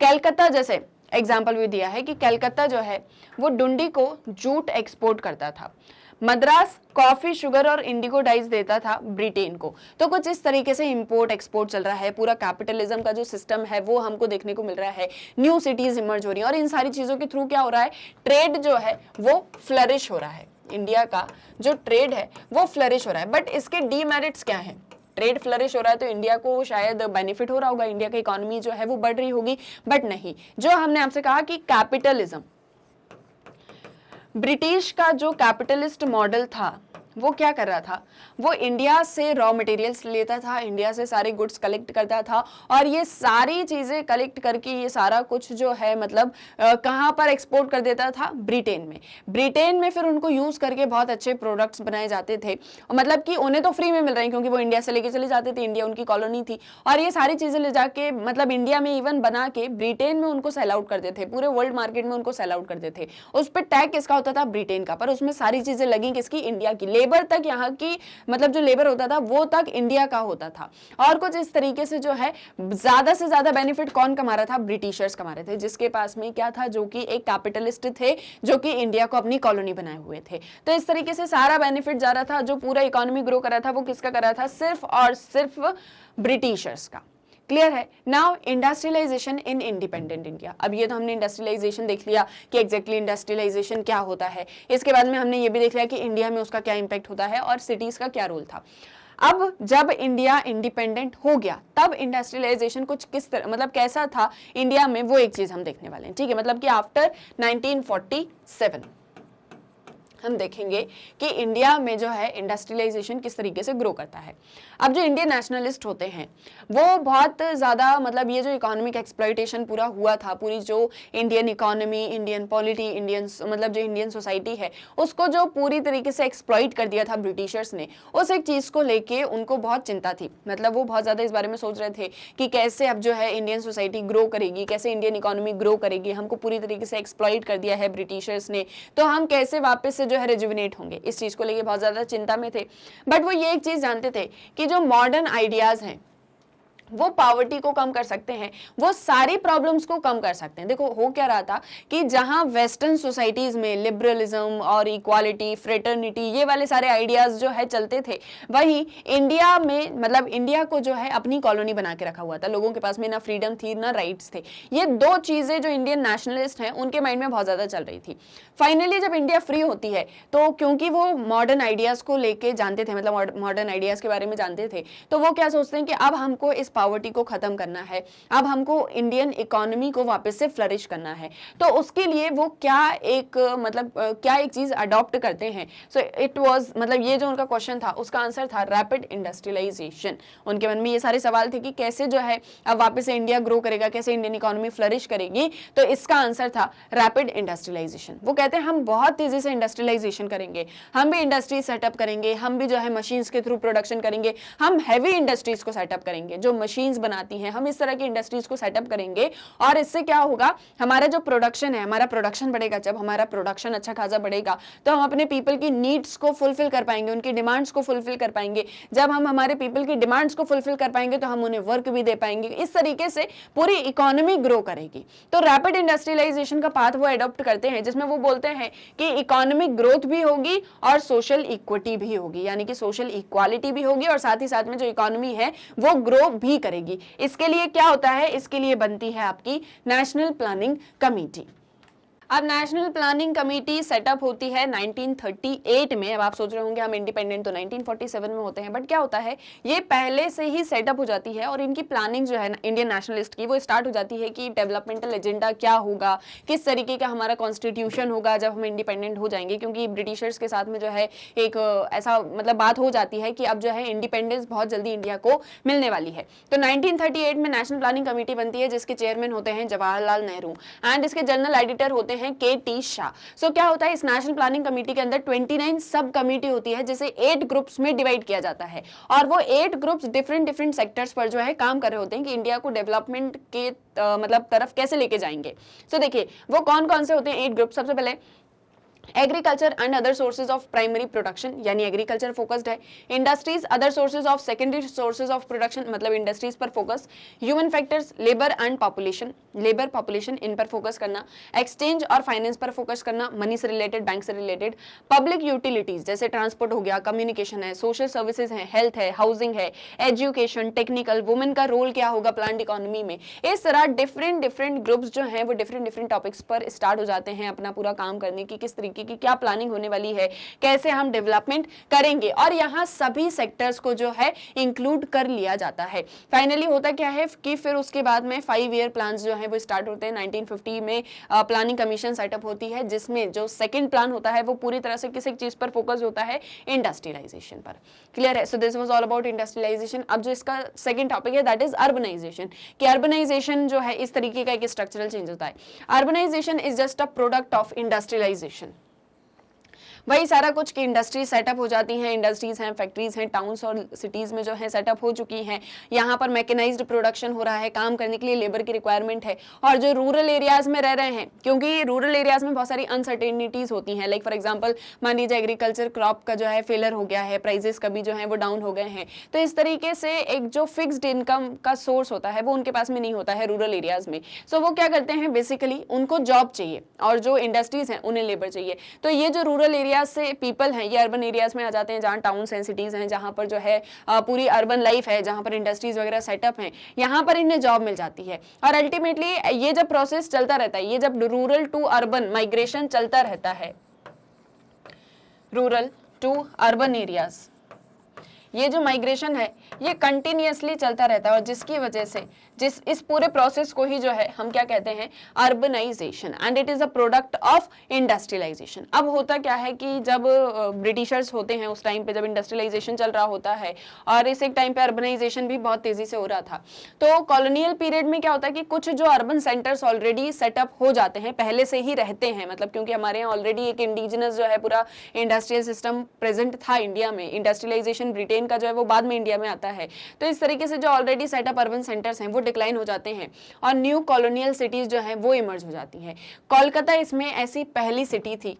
कलकत्ता जैसे एग्जाम्पल भी दिया है कि कलकत्ता जो है वो डुंडी को जूट एक्सपोर्ट करता था। मद्रास कॉफी, शुगर और इंडिगो डाइज देता था ब्रिटेन को। तो कुछ इस तरीके से इंपोर्ट एक्सपोर्ट चल रहा है, पूरा कैपिटलिज्म का जो सिस्टम है वो हमको देखने को मिल रहा है। न्यू सिटीज इमर्ज हो रही हैं और इन सारी चीजों के थ्रू क्या हो रहा है, ट्रेड जो है वो फ्लरिश हो रहा है। इंडिया का जो ट्रेड है वो फ्लरिश हो रहा है। बट इसके डीमेरिट्स क्या है? ट्रेड फ्लरिश हो रहा है तो इंडिया को शायद बेनिफिट हो रहा होगा, इंडिया की इकोनॉमी जो है वो बढ़ रही होगी, बट नहीं। जो हमने आपसे कहा कि कैपिटलिज्म, ब्रिटिश का जो कैपिटलिस्ट मॉडल था वो क्या कर रहा था, वो इंडिया से रॉ मटेरियल्स लेता था, इंडिया से सारे गुड्स कलेक्ट करता था और ये सारी चीज़ें कलेक्ट करके ये सारा कुछ जो है मतलब कहाँ पर एक्सपोर्ट कर देता था, ब्रिटेन में। ब्रिटेन में फिर उनको यूज़ करके बहुत अच्छे प्रोडक्ट्स बनाए जाते थे, मतलब कि उन्हें तो फ्री में मिल रहे हैं क्योंकि वो इंडिया से लेके चले जाते थे, इंडिया उनकी कॉलोनी थी, और ये सारी चीज़ें ले जाके मतलब इंडिया में इवन बना के ब्रिटेन में उनको सेल आउट करते थे, पूरे वर्ल्ड मार्केट में उनको सेल आउट करते थे। उस पर टैग किसका होता था, ब्रिटेन का, पर उसमें सारी चीज़ें लगी किसकी, इंडिया की। लेबर तक यहाँ की मतलब जो लेबर होता था वो तक इंडिया का होता था। और कुछ इस तरीके से जो है ज्यादा से ज्यादा बेनिफिट कौन कमा रहा था, ब्रिटिशर्स कमा रहे थे, जिसके पास में क्या था, जो कि एक कैपिटलिस्ट थे, जो कि इंडिया को अपनी कॉलोनी बनाए हुए थे। तो इस तरीके से सारा बेनिफिट जा रहा था, जो पूरा इकोनॉमी ग्रो कर रहा था वो किसका कर रहा था, सिर्फ और सिर्फ ब्रिटिशर्स का। क्लियर है। Now industrialization in independent India. अब ये तो हमने इंडस्ट्रियलाइजेशन देख लिया कि एग्जैक्टली इंडस्ट्रियलाइजेशन क्या होता है। इसके बाद में हमने ये भी देख लिया कि इंडिया में उसका क्या इंपैक्ट होता है और सिटीज का क्या रोल था। अब जब इंडिया इंडिपेंडेंट हो गया तब इंडस्ट्रियलाइजेशन कुछ किस तरह मतलब कैसा था इंडिया में, वो एक चीज हम देखने वाले हैं। ठीक है, मतलब कि आफ्टर 1947 हम देखेंगे कि इंडिया में जो है इंडस्ट्रियलाइजेशन किस तरीके से ग्रो करता है। अब जो इंडियन नेशनलिस्ट होते हैं वो बहुत ज़्यादा मतलब ये जो इकोनॉमिक एक्सप्लॉइटेशन पूरा हुआ था, पूरी जो Indian economy, Indian polity, Indian मतलब जो इंडियन सोसाइटी है उसको जो पूरी तरीके से एक्सप्लॉइट कर दिया था ब्रिटिशर्स ने, उस एक चीज़ को लेके उनको बहुत चिंता थी। मतलब वो बहुत ज़्यादा इस बारे में सोच रहे थे कि कैसे अब जो है इंडियन सोसाइटी ग्रो करेगी, कैसे इंडियन इकोनॉमी ग्रो करेगी, हमको पूरी तरीके से एक्सप्लॉइट कर दिया है ब्रिटिशर्स ने, तो हम कैसे वापस से जो है रिजुविनेट होंगे। इस चीज को लेके बहुत ज्यादा चिंता में थे। बट वो ये एक चीज जानते थे कि जो मॉडर्न आइडियाज हैं वो पॉवर्टी को कम कर सकते हैं, वो सारी प्रॉब्लम्स को कम कर सकते हैं। देखो हो क्या रहा था कि जहां वेस्टर्न सोसाइटीज में लिबरलिज्म और इक्वालिटी, फ्रेटर्निटी, ये वाले सारे आइडियाज जो है चलते थे, वहीं इंडिया में मतलब इंडिया को जो है अपनी कॉलोनी बना के रखा हुआ था। लोगों के पास में ना फ्रीडम थी ना राइट्स थे। ये दो चीजें जो इंडियन नेशनलिस्ट हैं उनके माइंड में बहुत ज्यादा चल रही थी। फाइनली जब इंडिया फ्री होती है तो क्योंकि वो मॉडर्न आइडियाज को लेके जानते थे, मतलब मॉडर्न आइडियाज के बारे में जानते थे, तो वो क्या सोचते हैं कि अब हमको इस पॉवर्टी को खत्म करना है, अब हमको इंडियन इकोनॉमी को वापस से फ्लरिश करना है, तो उसके लिए वो क्या एक मतलब क्या एक चीज अडॉप्ट करते हैं। सो इट वाज मतलब ये जो उनका क्वेश्चन था उसका आंसर था रैपिड इंडस्ट्रियलाइजेशन। उनके मन में ये सारे सवाल थे कि कैसे जो है अब वापस से इंडिया ग्रो करेगा, कैसे इंडियन इकोनॉमी फ्लरिश करेगी, तो इसका आंसर था रैपिड इंडस्ट्रियलाइजेशन। वो कहते हैं हम बहुत तेजी से इंडस्ट्रियलाइजेशन करेंगे, हम भी इंडस्ट्री सेटअप करेंगे, हम भी जो है मशीन्स के थ्रू प्रोडक्शन करेंगे, हम हैवी इंडस्ट्रीज को सेटअप करेंगे जो मशीन्स बनाती हैं, हम इस तरह की इंडस्ट्रीज को सेटअप करेंगे और इससे क्या होगा, हमारा जो प्रोडक्शन है, हमारा प्रोडक्शन बढ़ेगा। जब हमारा प्रोडक्शन अच्छा खासा बढ़ेगा तो हम अपने पीपल की नीड्स को फुलफिल कर पाएंगे, उनकी डिमांड्स को फुलफिल कर पाएंगे। जब हम हमारे पीपल की डिमांड्स को फुलफिल कर पाएंगे तो हम उन्हें वर्क भी दे पाएंगे। इस तरीके से पूरी इकोनॉमी ग्रो करेगी। तो रैपिड इंडस्ट्रियलाइजेशन का पाथ वो अडॉप्ट करते हैं जिसमें वो बोलते हैं कि इकोनॉमिक ग्रोथ भी होगी और सोशल इक्विटी भी होगी, यानी कि सोशल इक्वालिटी भी होगी और साथ ही साथ में जो इकोनॉमी है वो ग्रो भी करेगी। इसके लिए क्या होता है, इसके लिए बनती है आपकी नेशनल प्लानिंग कमेटी। अब नेशनल प्लानिंग कमेटी सेटअप होती है 1938 में। अब आप सोच रहे होंगे हम इंडिपेंडेंट तो 1947 में होते हैं, बट क्या होता है ये पहले से ही सेटअप हो जाती है और इनकी प्लानिंग जो है इंडियन नेशनलिस्ट की वो स्टार्ट हो जाती है कि डेवलपमेंटल एजेंडा क्या होगा, किस तरीके का हमारा कॉन्स्टिट्यूशन होगा जब हम इंडिपेंडेंट हो जाएंगे, क्योंकि ब्रिटिशर्स के साथ में जो है एक ऐसा मतलब बात हो जाती है कि अब जो है इंडिपेंडेंस बहुत जल्दी इंडिया को मिलने वाली है। तो 1938 में नेशनल प्लानिंग कमेटी बनती है जिसके चेयरमैन होते हैं जवाहरलाल नेहरू एंड इसके जनरल एडिटर होते हैं के.टी. शाह। सो क्या होता है इस नेशनल प्लानिंग कमेटी के अंदर 29 सब कमेटी होती है जिसे 8 ग्रुप्स में डिवाइड किया जाता है और वो 8 ग्रुप्स डिफरेंट सेक्टर्स पर जो है काम कर रहे होते हैं कि इंडिया को डेवलपमेंट के मतलब तरफ कैसे लेके जाएंगे। सो देखिए वो कौन कौन से होते हैं 8 ग्रुप। सबसे पहले agriculture and other sources of primary production, यानी एग्रीकल्चर फोकस्ड है। Industries other sources of secondary sources of production, मतलब इंडस्ट्रीज पर focus. Human factors labour and population, labour population in पर फोकस करना। एक्सचेंज और फाइनेंस पर फोकस करना, money से रिलेटेड, बैंक से रिलेटेड। पब्लिक यूटिलिटीज जैसे ट्रांसपोर्ट हो गया, कम्युनिकेशन है, सोशल सर्विसेज है, हेल्थ है, हाउसिंग है, एजुकेशन, टेक्निकल, वुमेन का रोल क्या होगा प्लान्ड इकोनॉमी में। इस तरह डिफरेंट ग्रुप्स जो हैं वो डिफरेंट टॉपिक्स पर स्टार्ट हो जाते हैं अपना पूरा काम करने की, किस तरीके की क्या प्लानिंग होने वाली है, कैसे हम डेवलपमेंट करेंगे, और यहाँ सभी सेक्टर्स को जो है इंक्लूड कर लिया जाता है। फाइनली होता क्या है कि फिर उसके बाद में 5 ईयर प्लान जो है वो स्टार्ट होते हैं। 1950 में प्लानिंग कमीशन सेटअप होती है जिसमें जो सेकंड प्लान होता है वो पूरी तरह से किसी चीज पर फोकस होता है, इंडस्ट्रियलाइजेशन पर। क्लियर है? So this was all about industrialization. अब जो इसका सेकंड टॉपिक है दैट इज अर्बनाइजेशन, कि अर्बनाइजेशन जो है इस तरीके का एक स्ट्रक्चरल चेंज होता है। Urbanization is just a product of industrialization. वही सारा कुछ कि इंडस्ट्री सेटअप हो जाती हैं, इंडस्ट्रीज हैं, फैक्ट्रीज हैं, टाउन्स और सिटीज में जो है सेटअप हो चुकी हैं। यहाँ पर मैकेनाइज्ड प्रोडक्शन हो रहा है, काम करने के लिए लेबर की रिक्वायरमेंट है। और जो रूरल एरियाज में रह रहे हैं, क्योंकि रूरल एरियाज में बहुत सारी अनसर्टेनिटीज होती हैं, लाइक फॉर एग्जाम्पल मान लीजिए एग्रीकल्चर क्रॉप का जो है फेलर हो गया है, प्राइजेस कभी जो है वो डाउन हो गए हैं, तो इस तरीके से एक जो फिक्स्ड इनकम का सोर्स होता है वो उनके पास में नहीं होता है रूरल एरियाज में। सो वो क्या करते हैं, बेसिकली उनको जॉब चाहिए और जो इंडस्ट्रीज हैं उन्हें लेबर चाहिए। तो ये जो रूरल एरियाज से पीपल हैं ये अर्बन एरियाज में आ जाते हैं, जहाँ टाउन्स हैं, सिटीज हैं, जहाँ पर जो है पूरी अर्बन लाइफ है, जहाँ पर इंडस्ट्रीज वगैरह सेटअप हैं, यहाँ पर इन्हें जॉब मिल जाती है। और अल्टीमेटली ये जब प्रोसेस चलता रहता है, ये जब रूरल टू अर्बन माइग्रेशन चलता रहता है, रूरल टू अर्बन एरियाज, ये जो माइग्रेशन है ये कंटिन्यूअसली चलता रहता है और जिसकी वजह से इस पूरे प्रोसेस को ही जो है हम क्या कहते हैं, urbanization, and it is a product of industrialization. अब होता क्या है कि जब ब्रिटिशर्स होते हैं उस टाइम पे जब इंडस्ट्रियलाइजेशन चल रहा होता है और इस एक टाइम पे अर्बनाइजेशन भी बहुत तेजी से हो रहा था, तो कॉलोनियल पीरियड में क्या होता है कि कुछ जो अर्बन सेंटर्स ऑलरेडी सेटअप हो जाते हैं, पहले से ही रहते हैं, मतलब क्योंकि हमारे यहाँ ऑलरेडी एक इंडिजिनस जो है पूरा इंडस्ट्रियल सिस्टम प्रेजेंट था इंडिया में। इंडस्ट्रियलाइजेशन ब्रिटेन का जो है वो बाद में इंडिया में आता है, तो इस तरीके से जो ऑलरेडी सेटअप अर्बन सेंटर्स हैं वो डिक्लाइन हो जाते हैं और न्यू कॉलोनियल सिटीज जो हैं वो इमर्ज हो जाती हैं। कोलकाता इसमें ऐसी पहली सिटी थी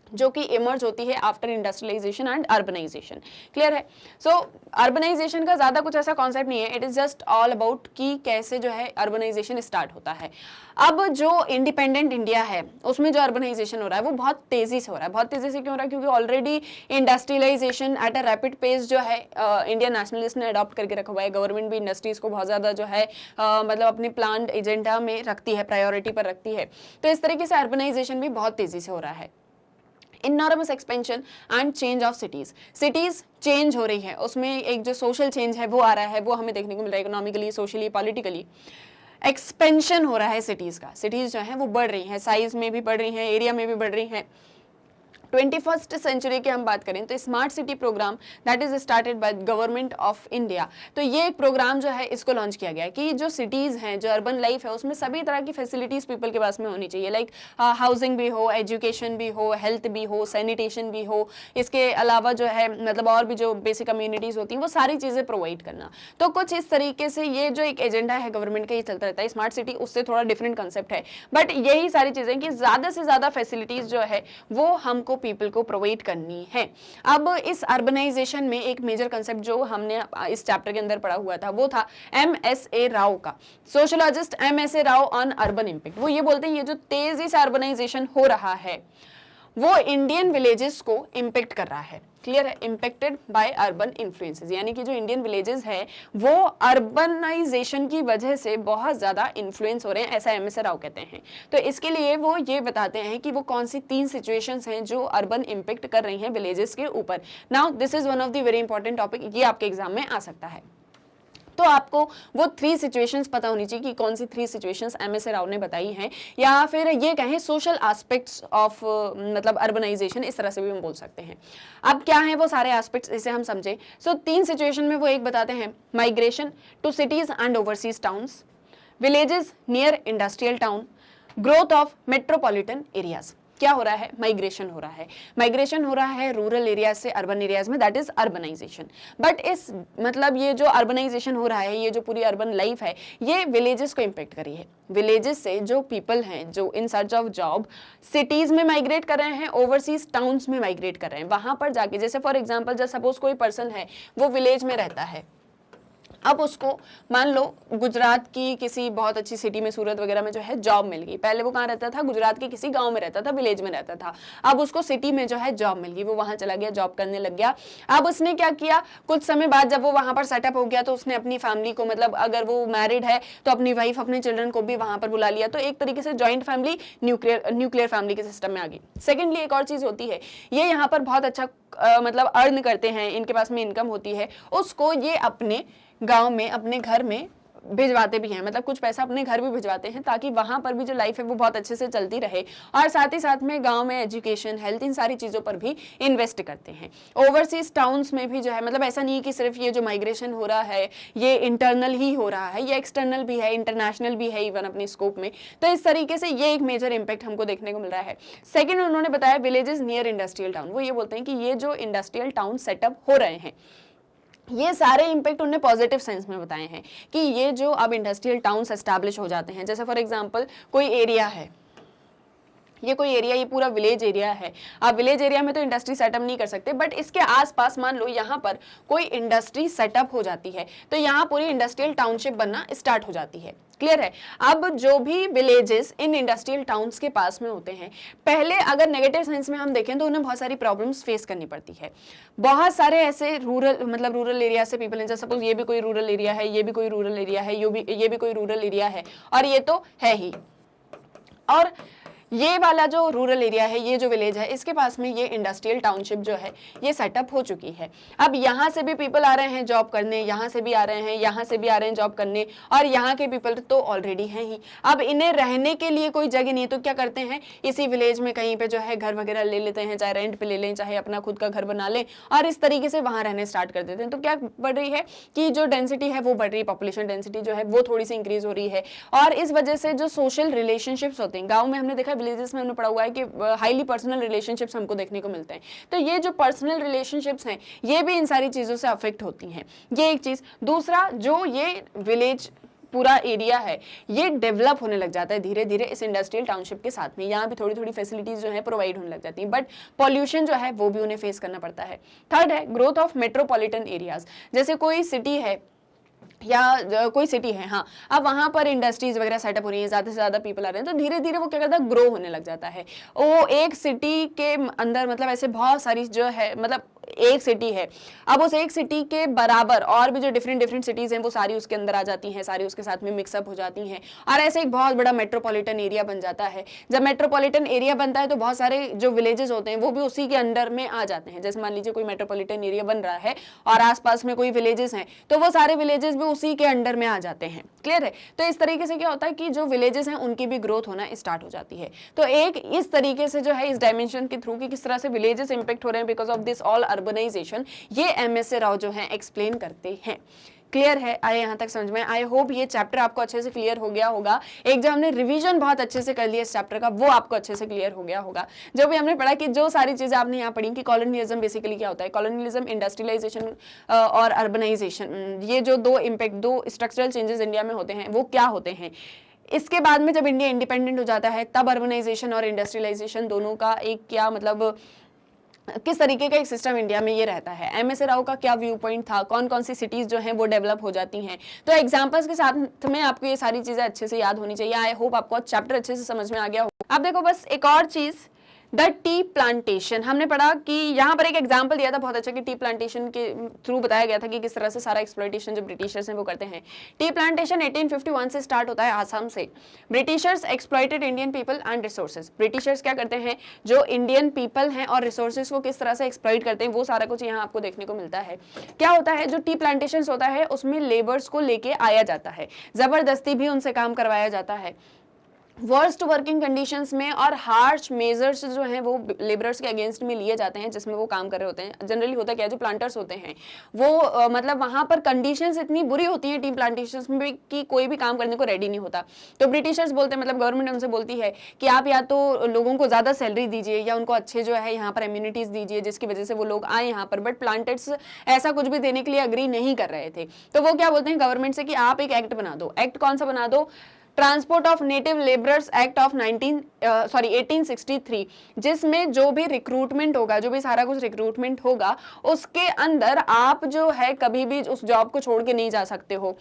जो कि इमर्ज होती है after industrialization and urbanization. Clear है? सो अर्बनाइजेशन का ज्यादा कुछ ऐसा कॉन्सेप्ट नहीं है, it is just all about कि कैसे जो है अर्बनाइजेशन स्टार्ट होता है। अब जो इंडिपेंडेंट इंडिया है उसमें जो अर्बनाइजेशन हो रहा है वो बहुत तेजी से हो रहा है। बहुत तेजी से क्यों हो रहा है? क्योंकि already industrialization at a rapid pace जो है इंडियन नेशनलिस्ट ने अडॉप्ट करके रखा हुआ है। गवर्नमेंट भी इंडस्ट्रीज को बहुत ज्यादा जो है मतलब अपने प्लान एजेंडा में रखती है, प्रायोरिटी पर रखती है। तो इस तरीके से अर्बनाइजेशन भी बहुत तेजी से हो रहा है। Enormous expansion and change of cities change हो रही है, उसमें एक जो सोशल चेंज है वो आ रहा है, वो हमें देखने को मिल रहा है, इकोनॉमिकली, सोशली, पॉलिटिकली एक्सपेंशन हो रहा है सिटीज का। सिटीज जो है वो बढ़ रही हैं, साइज में भी बढ़ रही हैं, एरिया में भी बढ़ रही हैं। 21st सेंचुरी की हम बात करें तो smart city program that is started by government of India, तो ये एक प्रोग्राम जो है इसको लॉन्च किया गया है कि जो सिटीज हैं, जो अर्बन लाइफ है, उसमें सभी तरह की फैसिलिटीज पीपल के पास में होनी चाहिए, लाइक हाउसिंग भी हो, एजुकेशन भी हो, हेल्थ भी हो, सैनिटेशन भी हो, इसके अलावा जो है मतलब और भी जो बेसिक कम्युनिटीज होती हैं वो सारी चीजें प्रोवाइड करना। तो कुछ इस तरीके से ये जो एक एजेंडा है गवर्नमेंट का ये चलता रहता है। स्मार्ट सिटी उससे थोड़ा डिफरेंट कंसेप्ट है, बट यही सारी चीजें कि ज्यादा से ज्यादा फैसिलिटीज जो है वो हमको पीपल को प्रोवाइड करनी है। अब इस अर्बनाइजेशन में एक मेजर कंसेप्ट जो हमने इस चैप्टर के अंदर पढ़ा हुआ था वो था एमएसए राव का, sociologist MSA Rao on urban impact. वो ये बोलते हैं ये जो तेजी से अर्बनाइजेशन हो रहा है वो इंडियन विलेजेस को इंपैक्ट कर रहा है। क्लियर है, इंपैक्टेड बाय अर्बन इन्फ्लुएंसेस, यानी कि जो इंडियन विलेजेस हैं वो अर्बनाइजेशन की वजह से बहुत ज्यादा इन्फ्लुएंस हो रहे हैं, ऐसा एमएसए राव कहते हैं। तो इसके लिए वो ये बताते हैं कि वो कौन सी 3 सिचुएशंस हैं जो अर्बन इंपैक्ट कर रही हैं विलेजेस के ऊपर। Now this is one of the very important topic, ये आपके एग्जाम में आ सकता है। तो आपको वो 3 सिचुएशंस पता होनी चाहिए कि कौन सी 3 सिचुएशंस एमएसए राव ने बताई हैं, या फिर ये कहें सोशल एस्पेक्ट्स ऑफ मतलब अर्बनाइजेशन, इस तरह से भी हम बोल सकते हैं। अब क्या है वो सारे एस्पेक्ट्स, इसे हम समझें। सो 3 सिचुएशन में वो एक बताते हैं, migration to cities and overseas towns, villages near industrial town, growth of metropolitan areas. क्या हो रहा है, माइग्रेशन हो रहा है। माइग्रेशन हो रहा है रूरल एरियाज से अर्बन एरियाज में, दैट इज अर्बनाइजेशन। बट इस मतलब ये जो अर्बनाइजेशन हो रहा है, ये जो पूरी अर्बन लाइफ है, ये विलेजेस को इम्पेक्ट कर रही है। विलेजेस से जो पीपल हैं जो in search of job cities में माइग्रेट कर रहे हैं, ओवरसीज टाउन्स में माइग्रेट कर रहे हैं, वहां पर जाके, जैसे फॉर एग्जाम्पल जब सपोज कोई पर्सन है वो विलेज में रहता है, अब उसको मान लो गुजरात की किसी बहुत अच्छी सिटी में, सूरत वगैरह में जो है जॉब मिल गई। पहले वो कहाँ रहता था, गुजरात के किसी गांव में रहता था, विलेज में रहता था। अब उसको सिटी में जो है जॉब मिल गई, वो वहां चला गया, जॉब करने लग गया। अब उसने क्या किया, कुछ समय बाद जब वो वहां पर सेटअप हो गया तो उसने अपनी फैमिली को, मतलब अगर वो मैरिड है तो अपनी वाइफ, अपने चिल्ड्रन को भी वहां पर बुला लिया। तो एक तरीके से जॉइंट फैमिली न्यूक्लियर फैमिली के सिस्टम में आ गई। सेकेंडली एक और चीज होती है, ये यहाँ पर बहुत अच्छा मतलब अर्न करते हैं, इनके पास में इनकम होती है, उसको ये अपने गांव में, अपने घर में भिजवाते भी हैं, मतलब कुछ पैसा अपने घर भी भिजवाते हैं ताकि वहां पर भी जो लाइफ है वो बहुत अच्छे से चलती रहे, और साथ ही साथ में गांव में एजुकेशन, हेल्थ, इन सारी चीजों पर भी इन्वेस्ट करते हैं। ओवरसीज टाउन्स में भी जो है, मतलब ऐसा नहीं है कि सिर्फ ये जो माइग्रेशन हो रहा है ये इंटरनल ही हो रहा है, ये एक्सटर्नल भी है, इंटरनेशनल भी है इवन अपने स्कोप में। तो इस तरीके से ये एक मेजर इंपैक्ट हमको देखने को मिल रहा है। सेकेंड उन्होंने बताया विलेजेस नियर इंडस्ट्रियल टाउन। वो ये बोलते हैं कि ये जो इंडस्ट्रियल टाउन सेटअप हो रहे हैं, ये सारे इंपैक्ट उन्होंने पॉजिटिव सेंस में बताए हैं कि ये जो अब इंडस्ट्रियल टाउन्स एस्टैब्लिश हो जाते हैं, जैसे फॉर एग्जांपल कोई एरिया है, ये कोई एरिया, ये पूरा विलेज एरिया है। आप विलेज एरिया में तो इंडस्ट्री सेटअप नहीं कर सकते, बट इसके आसपास मान लो यहाँ पर कोई इंडस्ट्री सेटअप हो जाती है तो यहाँ पूरी इंडस्ट्रियल टाउनशिप बनना स्टार्ट हो जाती है। क्लियर है। अब जो भी विलेजेस इन इंडस्ट्रियल टाउन्स के पास में होते हैं, पहले अगर नेगेटिव सेंस में हम देखें तो उन्हें बहुत सारी प्रॉब्लम्स फेस करनी पड़ती है। बहुत सारे ऐसे रूरल एरिया से पीपल हैं, जैसे सपोज ये भी कोई रूरल एरिया है, ये भी कोई रूरल एरिया है, ये भी कोई रूरल एरिया है, और ये तो है ही। और ये वाला जो रूरल एरिया है, ये जो विलेज है, इसके पास में ये इंडस्ट्रियल टाउनशिप जो है ये सेटअप हो चुकी है। अब यहाँ से भी पीपल आ रहे हैं जॉब करने, यहाँ से भी आ रहे हैं, यहाँ से भी आ रहे हैं जॉब करने, और यहाँ के पीपल तो ऑलरेडी हैं ही। अब इन्हें रहने के लिए कोई जगह नहीं है तो क्या करते हैं, इसी विलेज में कहीं पे जो है घर वगैरह ले लेते हैं, चाहे रेंट पे ले लें, चाहे अपना खुद का घर बना लें, और इस तरीके से वहाँ रहने स्टार्ट कर देते हैं। तो क्या बढ़ रही है कि जो डेंसिटी है वो बढ़ रही है, पॉपुलेशन डेंसिटी जो है वो थोड़ी सी इंक्रीज हो रही है, और इस वजह से जो सोशल रिलेशनशिप्स होते हैं, गाँव में हमने देखा, विलेजेस में हमने पढ़ा हुआ है कि हाईली पर्सनल रिलेशनशिप्स हमको देखने को मिलते हैं। तो ये जो पर्सनल रिलेशनशिप्स हैं ये भी इन सारी चीजों से अफेक्ट होती हैं, ये एक चीज। दूसरा, जो ये विलेज पूरा एरिया है ये डेवलप होने लग जाता है धीरे धीरे इस इंडस्ट्रियल टाउनशिप के साथ में, यहाँ भी थोड़ी थोड़ी फैसिलिटीज जो है प्रोवाइड होने लग जाती हैं, बट पॉल्यूशन जो है वो भी उन्हें फेस करना पड़ता है। थर्ड है ग्रोथ ऑफ मेट्रोपॉलिटन एरियाज। जैसे कोई सिटी है या कोई सिटी है, हाँ, अब वहां पर इंडस्ट्रीज वगैरह सेटअप हो रही है, ज्यादा से ज्यादा पीपल आ रहे हैं, तो धीरे धीरे वो क्या करता है, ग्रो होने लग जाता है। वो एक सिटी के अंदर मतलब ऐसे बहुत सारी जो है, मतलब एक सिटी है, अब उस एक सिटी के बराबर और भी जो डिफरेंट डिफरेंट सिटीज हैं वो सारी उसके अंदर आ जाती हैं, सारी उसके साथ में मिक्सअप हो जाती हैं और ऐसे एक बहुत बड़ा मेट्रोपॉलिटन एरिया बन जाता है। जब मेट्रोपॉलिटन एरिया बनता है तो बहुत सारे जो विलेजेस होते हैं वो भी उसी के अंडर में आ जाते हैं। जैसे मान लीजिए कोई मेट्रोपॉलिटन एरिया बन रहा है और आसपास में कोई विलेजेस हैं तो वो सारे विलेजेस भी उसी के अंडर में आ जाते हैं। क्लियर है? तो इस तरीके से क्या होता है कि जो विलेजेस हैं उनकी भी ग्रोथ होना स्टार्ट हो जाती है। तो एक इस तरीके से जो है इस डायमेंशन के थ्रू कि किस तरह से विलेजेस इंपैक्ट हो रहे हैं because of this all urbanization, ये एमएसए राव जो है एक्सप्लेन करते हैं। क्लियर है? आए यहाँ तक समझ में? आई होप ये चैप्टर आपको अच्छे से क्लियर हो गया होगा। एक जो हमने रिवीजन बहुत अच्छे से कर लिया इस चैप्टर का वो आपको अच्छे से क्लियर हो गया होगा। जो भी हमने पढ़ा कि जो सारी चीजें आपने यहाँ पढ़ी कि कॉलोनियलिज्म बेसिकली क्या होता है, कॉलोनियलिज्म, इंडस्ट्रियलाइजेशन और अर्बनाइजेशन, ये जो दो इम्पैक्ट, दो स्ट्रक्चरल चेंजेस इंडिया में होते हैं वो क्या होते हैं। इसके बाद में जब इंडिया इंडिपेंडेंट हो जाता है तब अर्बनाइजेशन और इंडस्ट्रियलाइजेशन दोनों का एक क्या मतलब किस तरीके का एक सिस्टम इंडिया में ये रहता है। एमएसए राव का क्या व्यू पॉइंट था, कौन कौन सी सिटीज जो हैं वो डेवलप हो जाती हैं। तो एग्जांपल्स के साथ में आपको ये सारी चीजें अच्छे से याद होनी चाहिए। आई होप आपको चैप्टर अच्छे से समझ में आ गया हो। अब देखो बस एक और चीज, द टी प्लांटेशन हमने पढ़ा कि यहाँ पर एक एग्जाम्पल दिया था बहुत अच्छा कि टी प्लांटेशन के थ्रू बताया गया था कि किस तरह से सारा एक्सप्लॉयटेशन जो ब्रिटिशर्स हैं वो करते हैं। टी प्लांटेशन 1851 से स्टार्ट होता है आसाम से। Britishers exploited Indian people and resources. Britishers क्या करते हैं, जो इंडियन पीपल हैं और रिसोर्सेज को किस तरह से एक्सप्लॉयट करते हैं वो सारा कुछ यहाँ आपको देखने को मिलता है। क्या होता है, जो टी प्लांटेशन होता है उसमें लेबर्स को लेके आया जाता है, जबरदस्ती भी उनसे काम करवाया जाता है। वर्स्ट वर्किंग कंडीशंस में और हार्श मेजर्स जो हैं वो लेबरर्स के अगेंस्ट में लिए जाते हैं जिसमें वो काम कर रहे होते हैं। जनरली होता क्या है, जो प्लांटर्स होते हैं वो मतलब वहाँ पर कंडीशंस इतनी बुरी होती हैं टी प्लांटेशंस में कि कोई भी काम करने को रेडी नहीं होता। तो ब्रिटिशर्स बोलते हैं, मतलब गवर्नमेंट उनसे बोलती है कि आप या तो लोगों को ज़्यादा सैलरी दीजिए या उनको अच्छे जो है यहाँ पर इम्यूनिटीज़ दीजिए जिसकी वजह से वो लोग आए यहाँ पर। बट प्लांटर्स ऐसा कुछ भी देने के लिए अग्री नहीं कर रहे थे। तो वो क्या बोलते हैं गवर्नमेंट से कि आप एक एक्ट बना दो। एक्ट कौन सा बना दो, transport of native labourers act of 1863, जिसमें जो भी रिक्रूटमेंट होगा, जो भी सारा कुछ रिक्रूटमेंट होगा उसके अंदर आप जो है कभी भी उस जॉब को छोड़ के नहीं जा सकते हो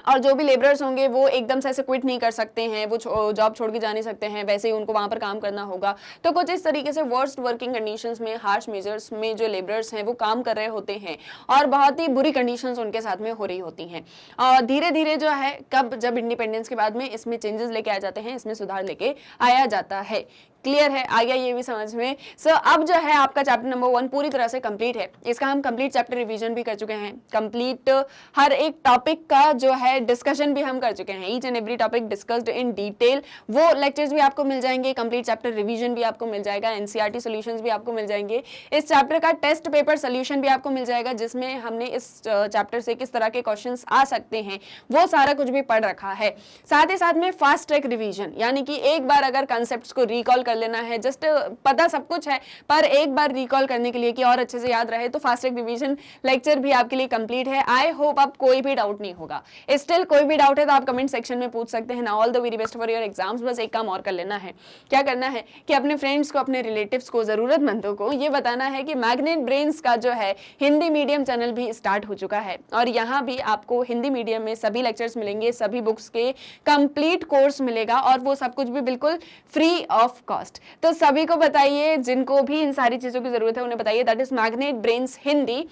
और जो भी लेबरर्स होंगे वो एकदम से ऐसे क्विट नहीं कर सकते हैं, वो जॉब छोड़ के जा नहीं सकते हैं, वैसे ही उनको वहाँ पर काम करना होगा। तो कुछ इस तरीके से वर्स्ट वर्किंग कंडीशंस में, हार्श मेजर्स में जो लेबरर्स हैं वो काम कर रहे होते हैं और बहुत ही बुरी कंडीशंस उनके साथ में हो रही होती हैं। और धीरे धीरे जो है कब, जब इंडिपेंडेंस के बाद में इसमें चेंजेस लेके आ जाते हैं, इसमें सुधार लेके आया जाता है। क्लियर है? आ गया ये भी समझ में? सो अब जो है आपका चैप्टर नंबर 1 पूरी तरह से कंप्लीट है। इसका हम कंप्लीट चैप्टर रिवीजन भी कर चुके हैं, कंप्लीट हर एक टॉपिक का जो है डिस्कशन भी हम कर चुके हैं। Each and every topic discussed in detail, वो लेक्चर्स भी आपको मिल जाएंगे, कंप्लीट चैप्टर रिवीजन भी आपको मिल जाएगा, एनसीईआरटी सॉल्यूशंस भी आपको मिल जाएंगे, इस चैप्टर का टेस्ट पेपर सोल्यूशन भी आपको मिल जाएगा जिसमें हमने इस चैप्टर से किस तरह के क्वेश्चंस आ सकते हैं वो सारा कुछ भी पढ़ रखा है। साथ ही साथ में फास्ट ट्रैक रिवीजन, यानी कि एक बार अगर कॉन्सेप्ट्स को रिकॉल कर लेना है, जस्ट पता सब कुछ है पर एक बार रिकॉल करने के लिए कि और अच्छे से याद रहे, तो फास्ट ट्रैक रिवीजन लेक्चर भी आपके लिए कंप्लीट है। आई होप आप कोई भी डाउट नहीं होगा। स्टिल कोई भी डाउट है तो आप कमेंट सेक्शन में पूछ सकते हैं ना। All the very best for your exams. बस एक काम और कर लेना है, क्या करना है कि अपने फ्रेंड्स को, अपने रिलेटिव्स को, जरूरतमंदों को ये बताना है कि मैग्नेट ब्रेन्स का जो है हिंदी मीडियम चैनल भी स्टार्ट हो चुका है और यहाँ भी आपको हिंदी मीडियम में सभी लेक्चर्स मिलेंगे, सभी बुक्स के कंप्लीट कोर्स मिलेगा और वो सब कुछ भी बिल्कुल फ्री ऑफ कॉस्ट। तो सभी को बताइए, जिनको भी इन सारी चीजों की जरूरत है उन्हें बताइए, that is magnet brains Hindi.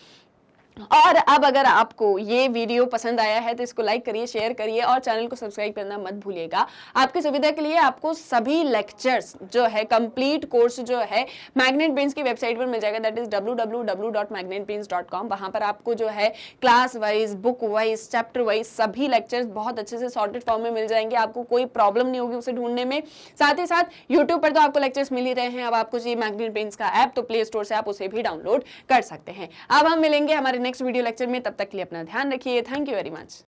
और अब अगर आपको ये वीडियो पसंद आया है तो इसको लाइक करिए, शेयर करिए और चैनल को सब्सक्राइब करना मत भूलिएगा। आपकी सुविधा के लिए आपको सभी लेक्चर्स जो है, कंप्लीट कोर्स जो है मैग्नेट ब्रेन्स की वेबसाइट पर मिल जाएगा, दैट इज www.magnetbrains.com। वहां पर आपको जो है class wise, book wise, chapter wise सभी लेक्चर्स बहुत अच्छे से सॉर्टेड फॉर्म में मिल जाएंगे। आपको कोई प्रॉब्लम नहीं होगी उसे ढूंढने में। साथ ही साथ यूट्यूब पर तो आपको लेक्चर्स मिल ही रहे हैं, अब आपको चाहिए मैग्नेट ब्रेन्स का ऐप, तो प्ले स्टोर से आप उसे भी डाउनलोड कर सकते हैं। अब हम मिलेंगे हमारे नेक्स्ट वीडियो लेक्चर में, तब तक के लिए अपना ध्यान रखिए। Thank you very much.